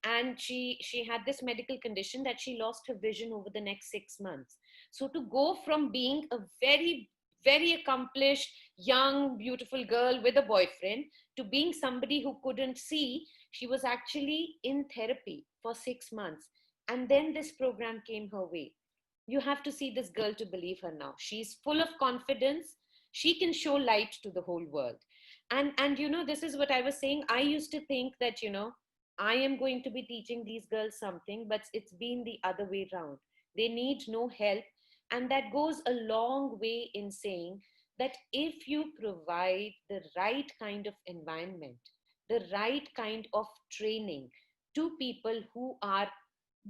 And she had this medical condition that she lost her vision over the next 6 months. So to go from being a very, very accomplished, young, beautiful girl with a boyfriend to being somebody who couldn't see, she was actually in therapy for 6 months. And then this program came her way. You have to see this girl to believe her now. She's full of confidence. She can show light to the whole world. And this is what I was saying. I used to think that, I am going to be teaching these girls something, but it's been the other way around. They need no help. And that goes a long way in saying that if you provide the right kind of environment, the right kind of training to people who are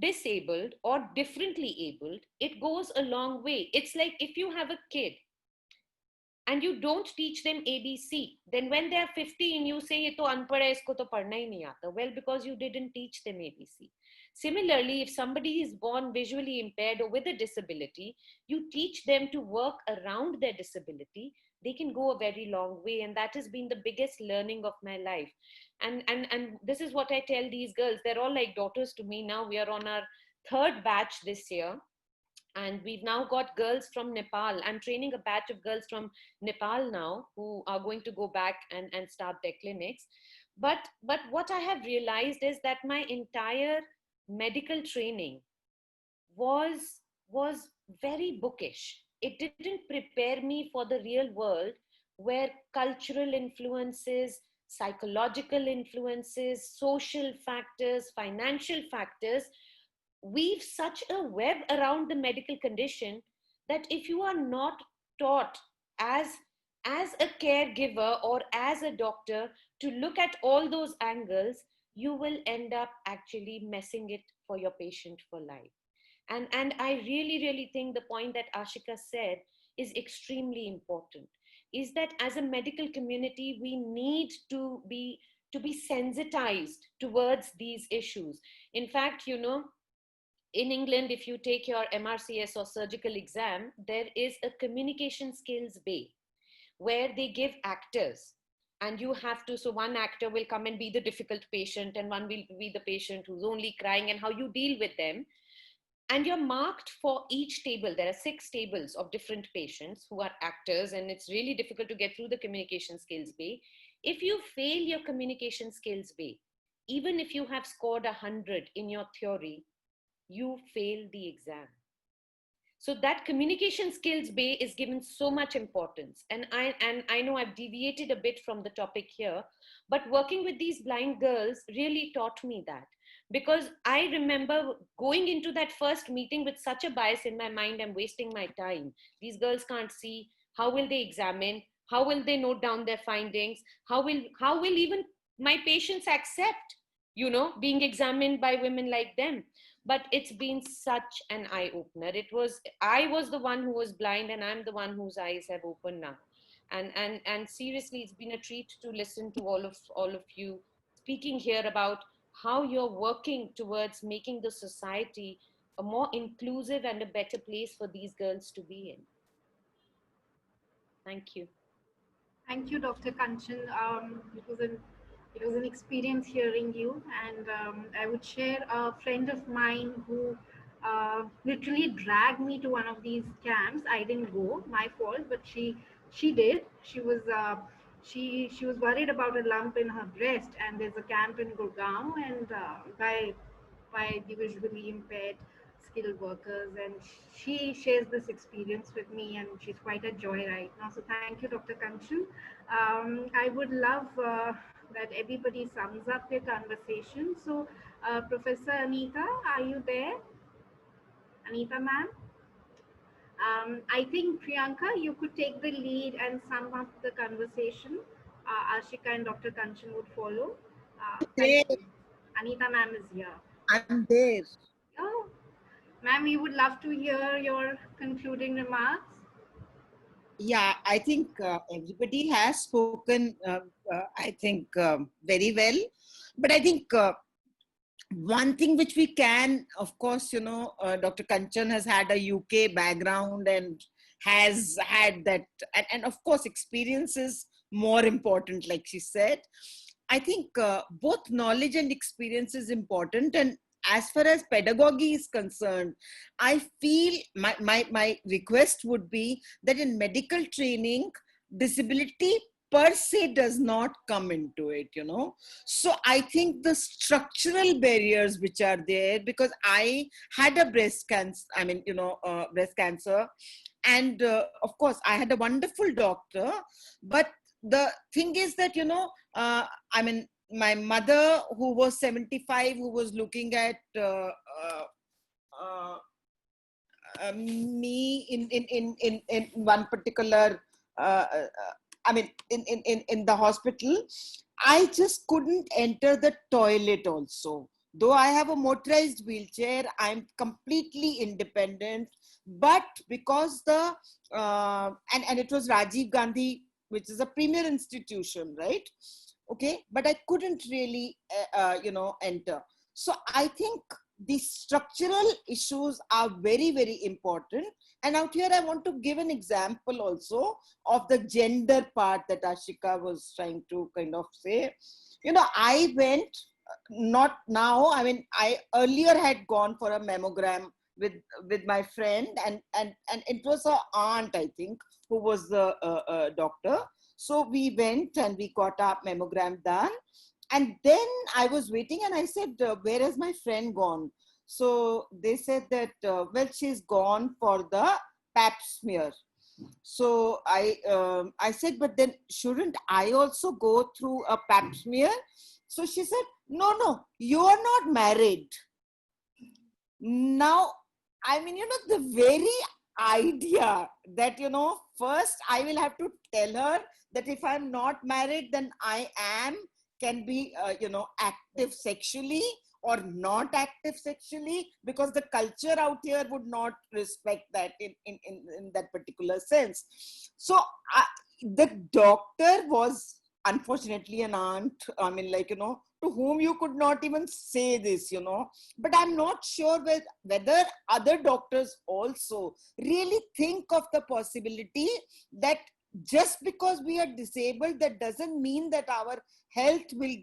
disabled or differently abled, it goes a long way. It's like if you have a kid and you don't teach them ABC, then when they are 15, you say, ye to unpad hai, isko to padhna hi nahi aata. Well, because you didn't teach them ABC. Similarly, if somebody is born visually impaired or with a disability, you teach them to work around their disability, they can go a very long way. And that has been the biggest learning of my life. And this is what I tell these girls. They're all like daughters to me now. We are on our 3rd batch this year. And we've now got girls from Nepal. I'm training a batch of girls from Nepal now who are going to go back and start their clinics. But what I have realized is that my entire medical training was very bookish. It didn't prepare me for the real world where cultural influences, psychological influences, social factors, financial factors weave such a web around the medical condition that if you are not taught as a caregiver or as a doctor to look at all those angles, you will end up actually messing it for your patient for life. And I really think the point that Ashika said is extremely important, is that as a medical community, we need to be sensitized towards these issues. In fact, in England, if you take your MRCS or surgical exam, there is a communication skills bay where they give actors, and you have to, so one actor will come and be the difficult patient, and one will be the patient who's only crying, and how you deal with them. And you're marked for each table. There are 6 tables of different patients who are actors, and it's really difficult to get through the communication skills bay. If you fail your communication skills bay, even if you have scored 100 in your theory, you fail the exam. So that communication skills bay is given so much importance. And I know I've deviated a bit from the topic here, but working with these blind girls really taught me that. Because I remember going into that first meeting with such a bias in my mind, I'm wasting my time. These girls can't see. How will they examine? How will they note down their findings? How will even my patients accept, being examined by women like them? But it's been such an eye-opener. I was the one who was blind, and I'm the one whose eyes have opened now. And seriously, it's been a treat to listen to all of you speaking here about how you're working towards making the society a more inclusive and a better place for these girls to be in. Thank you. Thank you, Dr. Kanchan. It was an experience hearing you, and I would share a friend of mine who literally dragged me to one of these camps. I didn't go, my fault, but she did. She was worried about a lump in her breast, and there's a camp in Gurgaon, and by the visually impaired skilled workers, and she shares this experience with me, and she's quite a joy right now. So thank you, Dr. Kanchan. I would love that everybody sums up their conversation. So Professor Anita, are you there? Anita ma'am? I think Priyanka, you could take the lead and sum up the conversation. Ashika and Dr. Kanchan would follow. Thank you. Anita ma'am is here. I'm there. Oh, ma'am, we would love to hear your concluding remarks. Yeah, I think everybody has spoken, I think, very well. But I think one thing which we can, of course, Dr. Kanchan has had a UK background and has had that, and of course, experience is more important, like she said. I think both knowledge and experience is important. And as far as pedagogy is concerned, I feel my request would be that in medical training, disability per se does not come into it, So I think the structural barriers which are there, because I had a breast cancer, breast cancer. And of course, I had a wonderful doctor. But the thing is that, my mother, who was 75, who was looking at me in one particular, in the hospital, I just couldn't enter the toilet also. Though I have a motorized wheelchair, I'm completely independent. But because and it was Rajiv Gandhi, which is a premier institution, right? Okay, but I couldn't really, enter. So I think the structural issues are very, very important. And out here, I want to give an example also of the gender part that Ashika was trying to kind of say. I went, not now, I earlier had gone for a mammogram with my friend, and it was her aunt, I think, who was the doctor. So we went and we got our mammogram done. And then I was waiting and I said, where has my friend gone? So they said that, well, she's gone for the pap smear. So I said, but then shouldn't I also go through a pap smear? So she said, no, you are not married. Now, the very idea that, first I will have to tell her that if I'm not married, then I can be, active sexually or not active sexually, because the culture out here would not respect that in that particular sense. So the doctor was unfortunately an aunt, to whom you could not even say this, but I'm not sure whether other doctors also really think of the possibility that just because we are disabled, that doesn't mean that our health will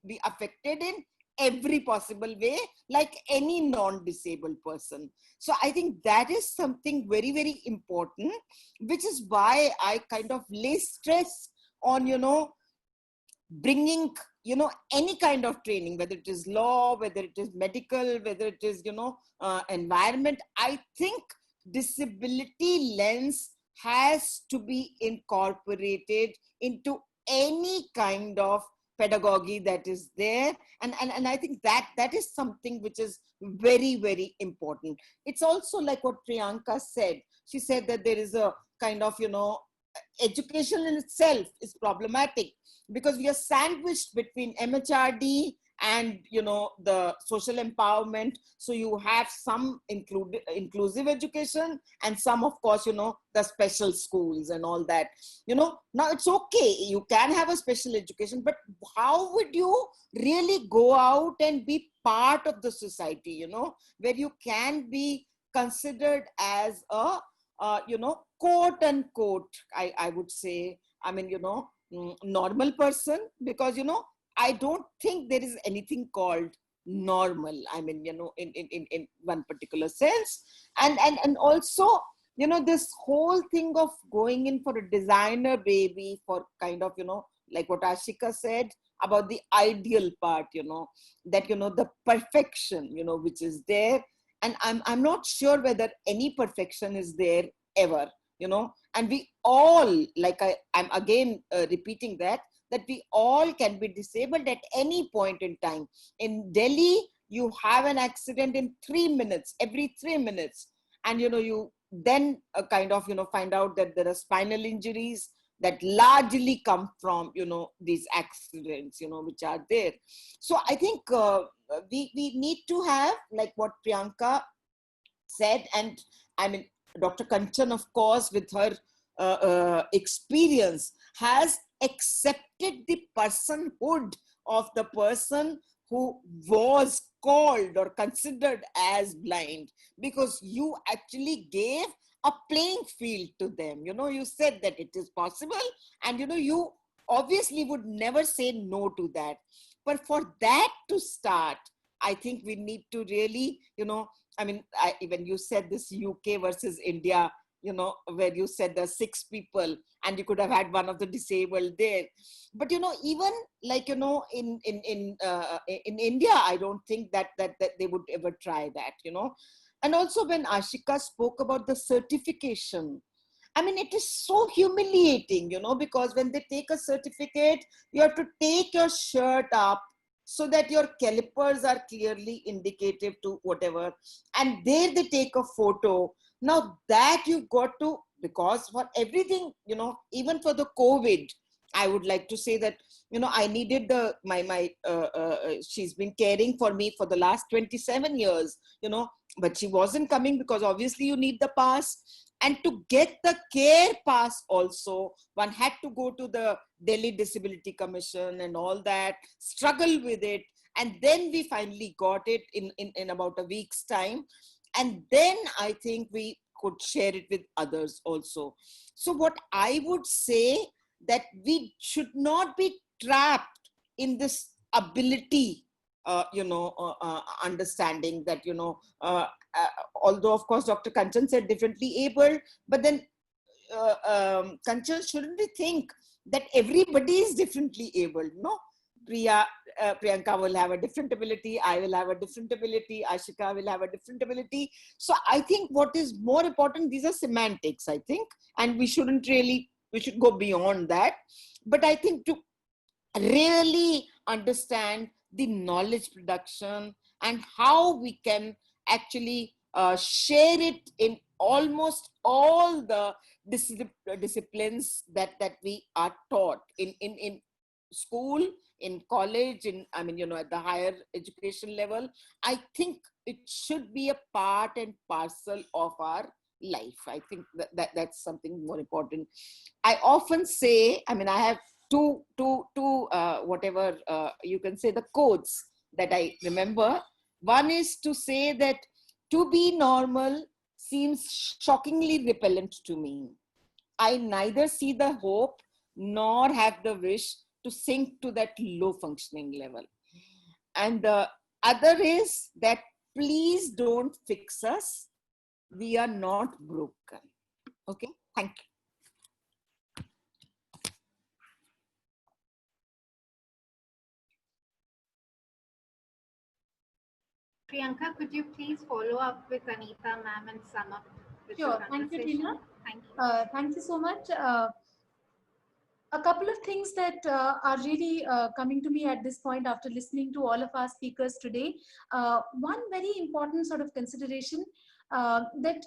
be affected in every possible way, like any non-disabled person. So I think that is something very, very important, which is why I kind of lay stress on, bringing, any kind of training, whether it is law, whether it is medical, whether it is, environment. I think disability lens has to be incorporated into any kind of pedagogy that is there. And I think that is something which is very, very important. It's also like what Priyanka said. She said that there is a kind of, education in itself is problematic because we are sandwiched between MHRD and, the social empowerment. So you have some inclusive education and some, of course, the special schools and all that. Now it's okay, you can have a special education, but how would you really go out and be part of the society, where you can be considered as a quote unquote, I would say, normal person, because, I don't think there is anything called normal, in one particular sense. And also, this whole thing of going in for a designer baby for kind of, like what Ashika said about the ideal part, that, the perfection, which is there. And I'm not sure whether any perfection is there ever, and we all, like I'm again repeating that we all can be disabled at any point in time. In Delhi, you have an accident in 3 minutes, every 3 minutes. And, you then kind of, find out that there are spinal injuries that largely come from, these accidents, which are there. So I think we need to have, like what Priyanka said, and Dr. Kanchan, of course, with her experience, has accepted the personhood of the person who was called or considered as blind, because you actually gave a playing field to them. You said that it is possible, and you obviously would never say no to that. But for that to start, I think we need to really, when you said this UK versus India, where you said there's 6 people and you could have had one of the disabled there. But, even like, in India, I don't think that they would ever try that, And also when Ashika spoke about the certification, it is so humiliating, because when they take a certificate, you have to take your shirt up so that your calipers are clearly indicative to whatever. And there they take a photo. Now that you've got to, because for everything, even for the COVID, I would like to say that, I needed she's been caring for me for the last 27 years, but she wasn't coming because obviously you need the pass. And to get the care pass also, one had to go to the Delhi Disability Commission and all that, struggle with it. And then we finally got it in about a week's time. And then I think we could share it with others also. So what I would say, that we should not be trapped in this ability, understanding that, although of course Dr. Kanchan said differently able, but then Kanchan, shouldn't we think that everybody is differently able? No, Priyanka will have a different ability, I will have a different ability, Ashika will have a different ability. So I think what is more important, these are semantics, I think, and we should go beyond that. But I think to really understand the knowledge production and how we can actually share it in almost all the disciplines that we are taught in school, in college, at the higher education level. I think it should be a part and parcel of our life. I think that's something more important. I often say, I have two whatever you can say, the quotes that I remember. One is to say that to be normal seems shockingly repellent to me. I neither see the hope nor have the wish to sink to that low functioning level. And the other is that please don't fix us. We are not broken. Okay, thank you. Priyanka, could you please follow up with Anita ma'am and sum up with Sure. the Thank you, conversation? Tina. Thank you. Thank you so much. A couple of things that are really coming to me at this point after listening to all of our speakers today. One very important sort of consideration that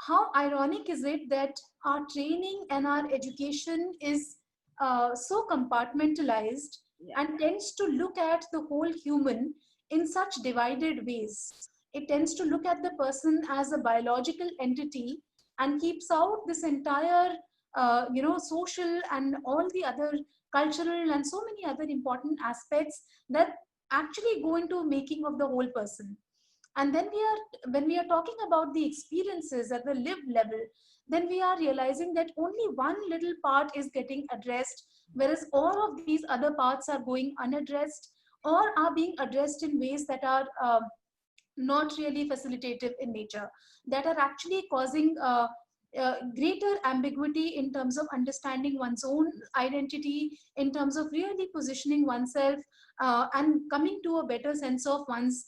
how ironic is it that our training and our education is so compartmentalized and tends to look at the whole human in such divided ways. It tends to look at the person as a biological entity and keeps out this entire social and all the other cultural and so many other important aspects that actually go into making of the whole person. And then when we are talking about the experiences at the lived level, then we are realizing that only one little part is getting addressed, whereas all of these other parts are going unaddressed or are being addressed in ways that are not really facilitative in nature, that are actually causing greater ambiguity in terms of understanding one's own identity, in terms of really positioning oneself and coming to a better sense of one's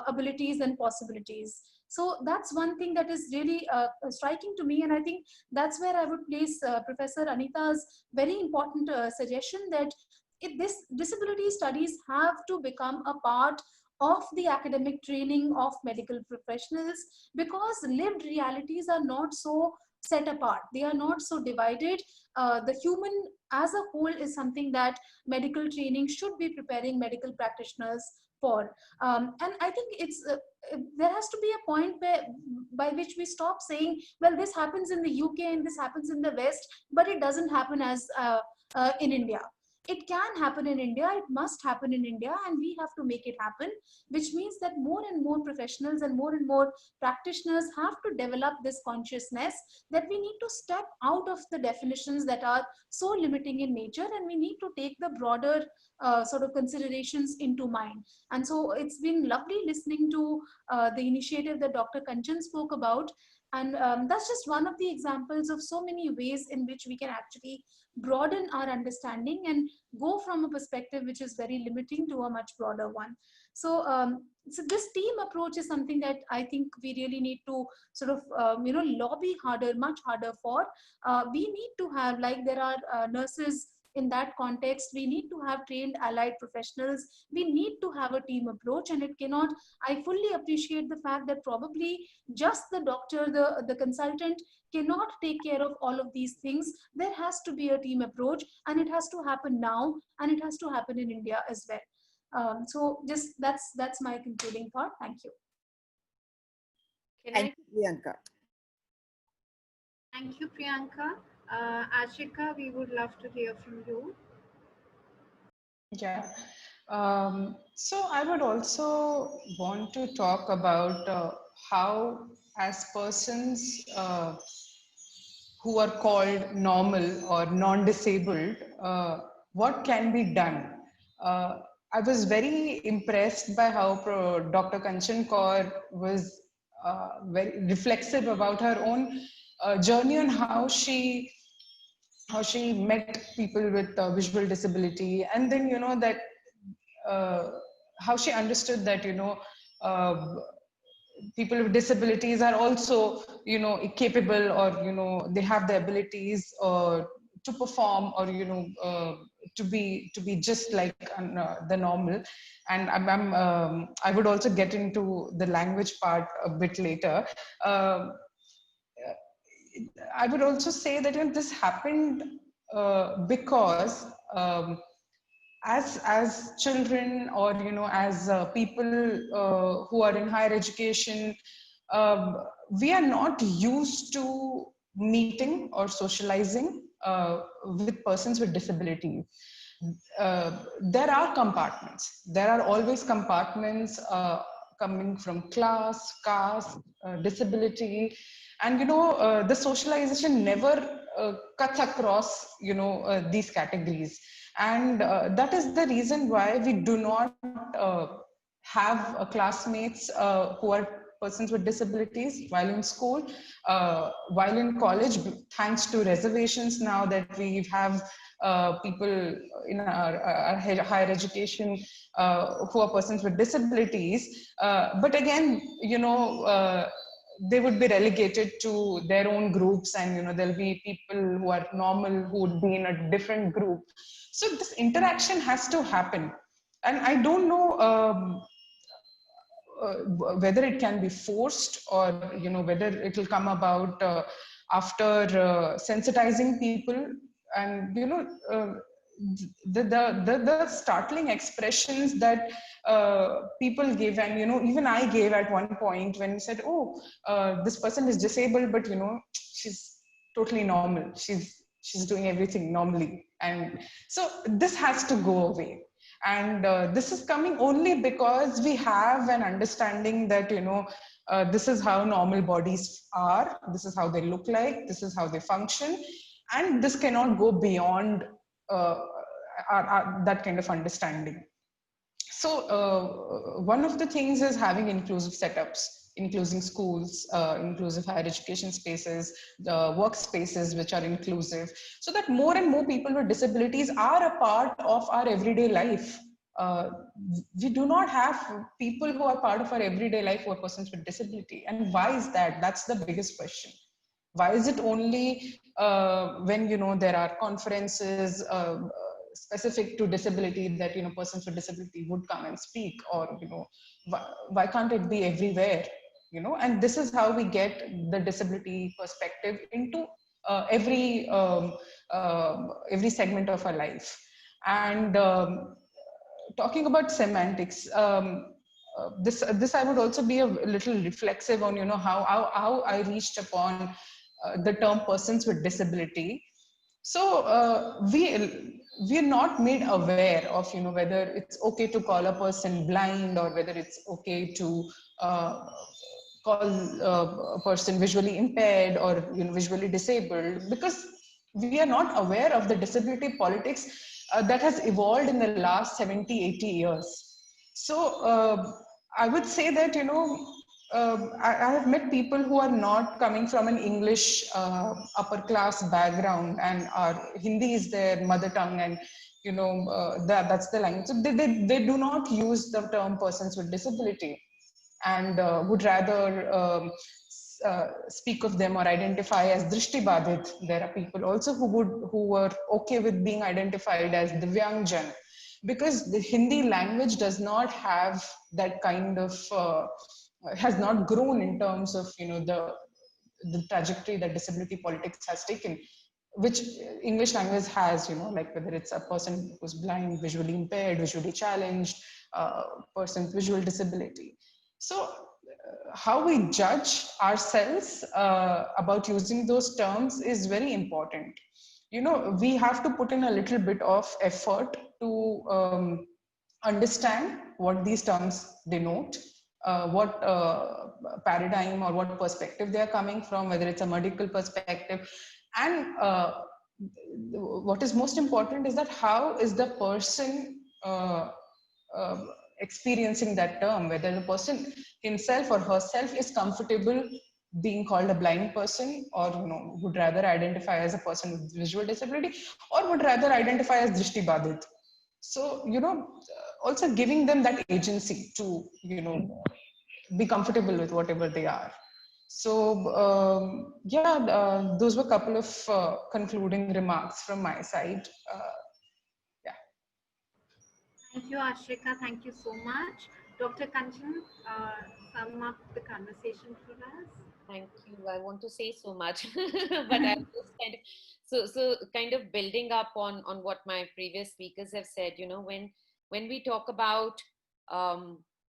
abilities and possibilities. So that's one thing that is really striking to me, and I think that's where I would place Professor Anita's very important suggestion that this disability studies have to become a part of the academic training of medical professionals, because lived realities are not so set apart, they are not so divided. The human as a whole is something that medical training should be preparing medical practitioners for. And I think there has to be a point by which we stop saying, well, this happens in the UK and this happens in the West, but it doesn't happen as in India. It can happen in India, it must happen in India, and we have to make it happen, which means that more and more professionals and more practitioners have to develop this consciousness that we need to step out of the definitions that are so limiting in nature, and we need to take the broader sort of considerations into mind. And so it's been lovely listening to the initiative that Dr. Kanchan spoke about. And that's just one of the examples of so many ways in which we can actually broaden our understanding and go from a perspective which is very limiting to a much broader one. So, so this team approach is something that I think we really need to sort of, lobby harder, much harder for. We need to have, like there are nurses in that context, we need to have trained allied professionals, we need to have a team approach, and it cannot, I fully appreciate the fact that probably just the doctor, the consultant cannot take care of all of these things. There has to be a team approach, and it has to happen now, and it has to happen in India as well. So just that's my concluding thought. Thank you. Thank you, Priyanka. Thank you, Priyanka. Ashika, we would love to hear from you. Yeah. So I would also want to talk about how, as persons who are called normal or non-disabled, what can be done? I was very impressed by how Dr. Kanchan Kaur was very reflexive about her own journey on how she met people with visual disability, and then that how she understood that people with disabilities are also capable, or they have the abilities to perform, or to be just like the normal. And I would also get into the language part a bit later. I would also say that this happened because as children, or as people who are in higher education, we are not used to meeting or socializing with persons with disabilities. There are compartments. There are always compartments coming from class, caste, disability, and the socialization never cuts across, these categories. And that is the reason why we do not have classmates who are persons with disabilities while in school, while in college. Thanks to reservations now that we have people in our higher education who are persons with disabilities. But again, they would be relegated to their own groups, and there'll be people who are normal who would be in a different group. So this interaction has to happen, and I don't know whether it can be forced, or whether it will come about after sensitizing people. And the startling expressions that people give, and even I gave at one point, when you said, oh, this person is disabled, but she's totally normal, she's doing everything normally. And so this has to go away. And this is coming only because we have an understanding that this is how normal bodies are, this is how they look like, this is how they function, and this cannot go beyond that kind of understanding. So one of the things is having inclusive setups, including schools, inclusive higher education spaces, the workspaces which are inclusive, so that more and more people with disabilities are a part of our everyday life. Uh, we do not have people who are part of our everyday life who are persons with disability. And why is that? That's the biggest question. Why is it only when there are conferences specific to disability that persons with disability would come and speak? Or why can't it be everywhere? And this is how we get the disability perspective into every segment of our life. And talking about semantics, this I would also be a little reflexive on how I reached upon the term persons with disability. So we're not made aware of whether it's okay to call a person blind, or whether it's okay to call a person visually impaired, or visually disabled, because we are not aware of the disability politics that has evolved in the last 70-80 years. So I would say that I have met people who are not coming from an English upper class background, and our Hindi is their mother tongue, and that's the language. So they do not use the term persons with disability, and would rather speak of them or identify as Drishti Badhit. There are people also who were okay with being identified as Divyangjan, because the Hindi language does not have that kind of has not grown in terms of the trajectory that disability politics has taken, which English language has, like whether it's a person who's blind, visually impaired, visually challenged, person with visual disability. So how we judge ourselves about using those terms is very important. We have to put in a little bit of effort to understand what these terms denote, what paradigm or what perspective they are coming from, whether it's a medical perspective. And what is most important is that how is the person uh, experiencing that term, whether the person himself or herself is comfortable being called a blind person, or would rather identify as a person with visual disability, or would rather identify as Drishti Badhit. So also giving them that agency to be comfortable with whatever they are. So yeah, those were a couple of concluding remarks from my side. Yeah. Thank you, Ashrika. Thank you so much. Dr. Kanchan, sum up the conversation for us. Thank you. I want to say so much, but I just kind of building up on what my previous speakers have said. When we talk about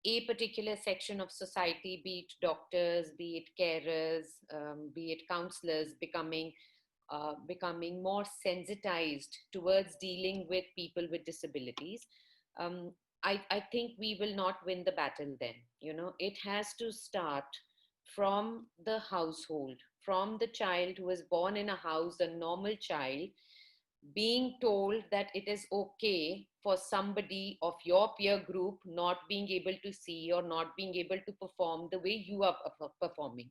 a particular section of society, be it doctors, be it carers, be it counselors, becoming more sensitized towards dealing with people with disabilities. Um, I think we will not win the battle then. It has to start from the household, from the child who was born in a house, a normal child, being told that it is okay for somebody of your peer group not being able to see or not being able to perform the way you are performing.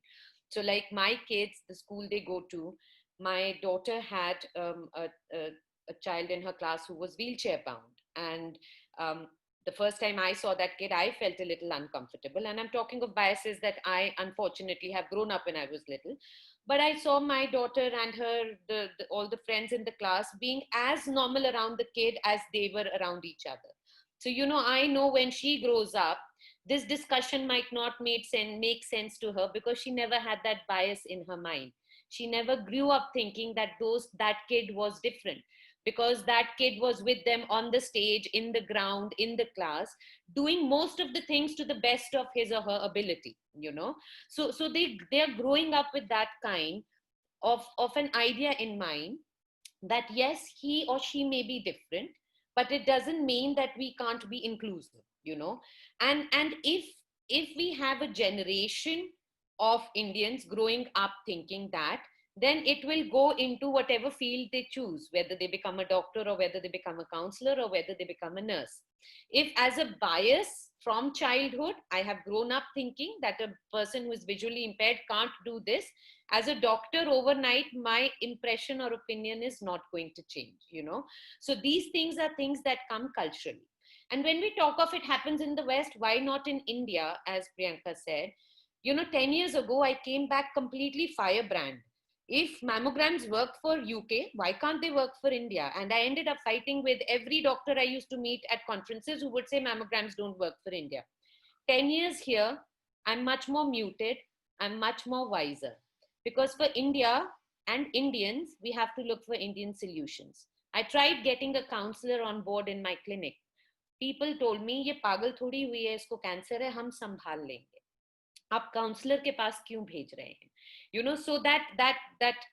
So like my kids, the school they go to, my daughter had a child in her class who was wheelchair bound, and the first time I saw that kid, I felt a little uncomfortable. And I'm talking of biases that I unfortunately have grown up when I was little. But I saw my daughter and all the friends in the class being as normal around the kid as they were around each other. So, I know when she grows up, this discussion might not make sense to her, because she never had that bias in her mind. She never grew up thinking that kid was different, because that kid was with them on the stage, in the ground, in the class, doing most of the things to the best of his or her ability. So they are growing up with that kind of an idea in mind, that yes, he or she may be different, but it doesn't mean that we can't be inclusive. And if we have a generation of Indians growing up thinking that, then it will go into whatever field they choose, whether they become a doctor or whether they become a counselor or whether they become a nurse. If as a bias from childhood, I have grown up thinking that a person who is visually impaired can't do this, as a doctor overnight, my impression or opinion is not going to change. So these things are things that come culturally. And when we talk of it happens in the West, why not in India, as Priyanka said? 10 years ago, I came back completely firebrand. If mammograms work for UK, why can't they work for India? And I ended up fighting with every doctor I used to meet at conferences who would say mammograms don't work for India. 10 years here, I'm much more muted. I'm much more wiser. Because for India and Indians, we have to look for Indian solutions. I tried getting a counselor on board in my clinic. People told me, ये पागल थोड़ी हुई है, इसको cancer है, हम संभाल लेंगे. आप काउंसलर के पास क्यों भेज रहे हैं? So that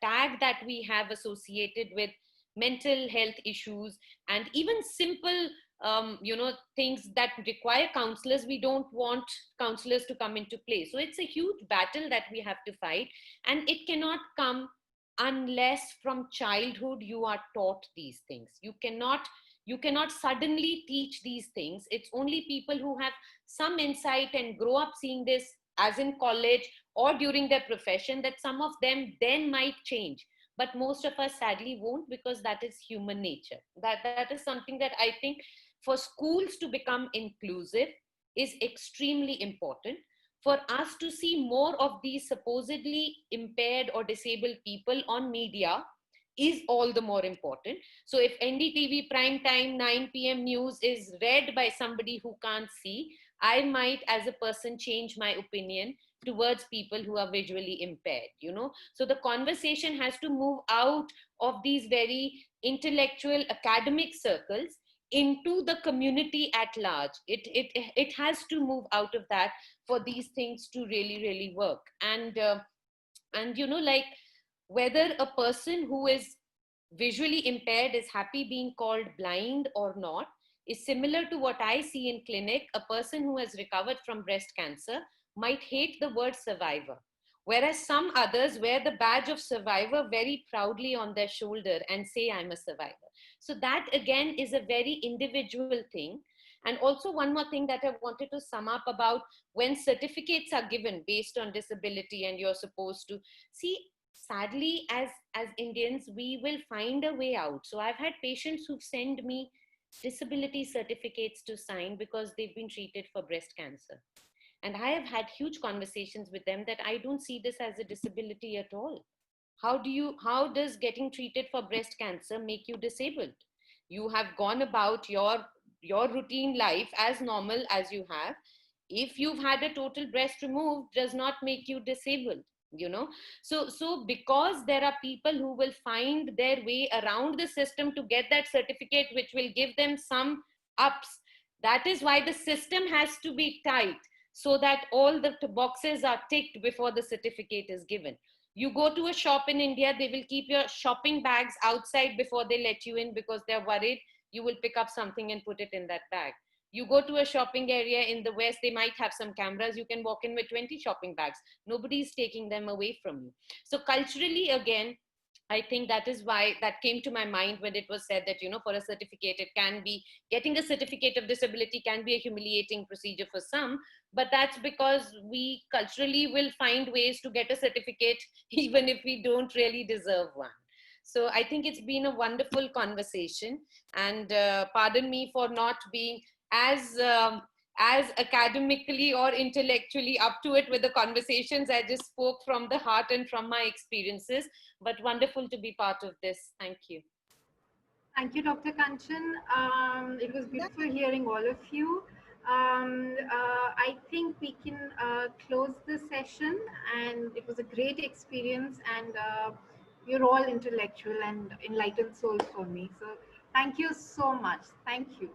tag that we have associated with mental health issues and even simple things that require counselors, we don't want counselors to come into play. So it's a huge battle that we have to fight, and it cannot come unless from childhood you are taught these things. You cannot suddenly teach these things. It's only people who have some insight and grow up seeing this, as in college or during their profession, that some of them then might change. But most of us sadly won't, because that is human nature. That is something that I think for schools to become inclusive is extremely important. For us to see more of these supposedly impaired or disabled people on media is all the more important. So if NDTV prime time 9 p.m. news is read by somebody who can't see, I might as a person change my opinion towards people who are visually impaired. So the conversation has to move out of these very intellectual academic circles into the community at large. It has to move out of that for these things to really, really work. And like, whether a person who is visually impaired is happy being called blind or not is similar to what I see in clinic. A person who has recovered from breast cancer might hate the word survivor, whereas some others wear the badge of survivor very proudly on their shoulder and say, I'm a survivor. So that again is a very individual thing. And also one more thing that I wanted to sum up about when certificates are given based on disability, and you're supposed to see, sadly, as Indians, we will find a way out. So I've had patients who've sent me disability certificates to sign because they've been treated for breast cancer. And I have had huge conversations with them that I don't see this as a disability at all. How does getting treated for breast cancer make you disabled? You have gone about your routine life as normal as you have. If you've had a total breast removed, does not make you disabled. So because there are people who will find their way around the system to get that certificate, which will give them some ups, that is why the system has to be tight, so that all the boxes are ticked before the certificate is given. You go to a shop in India, they will keep your shopping bags outside before they let you in, because they're worried you will pick up something and put it in that bag. You go to a shopping area in the West, they might have some cameras. You can walk in with 20 shopping bags. Nobody's taking them away from you. So culturally, again, I think that is why that came to my mind when it was said that, for a certificate, it can be, getting a certificate of disability can be a humiliating procedure for some, but that's because we culturally will find ways to get a certificate even if we don't really deserve one. So I think it's been a wonderful conversation, and pardon me for not being as as academically or intellectually up to it with the conversations. I just spoke from the heart and from my experiences, but wonderful to be part of this. Thank you. Thank you, Dr. Kanchan. It was beautiful hearing all of you. I think we can close this session, and it was a great experience, and you're all intellectual and enlightened souls for me. So thank you so much. Thank you.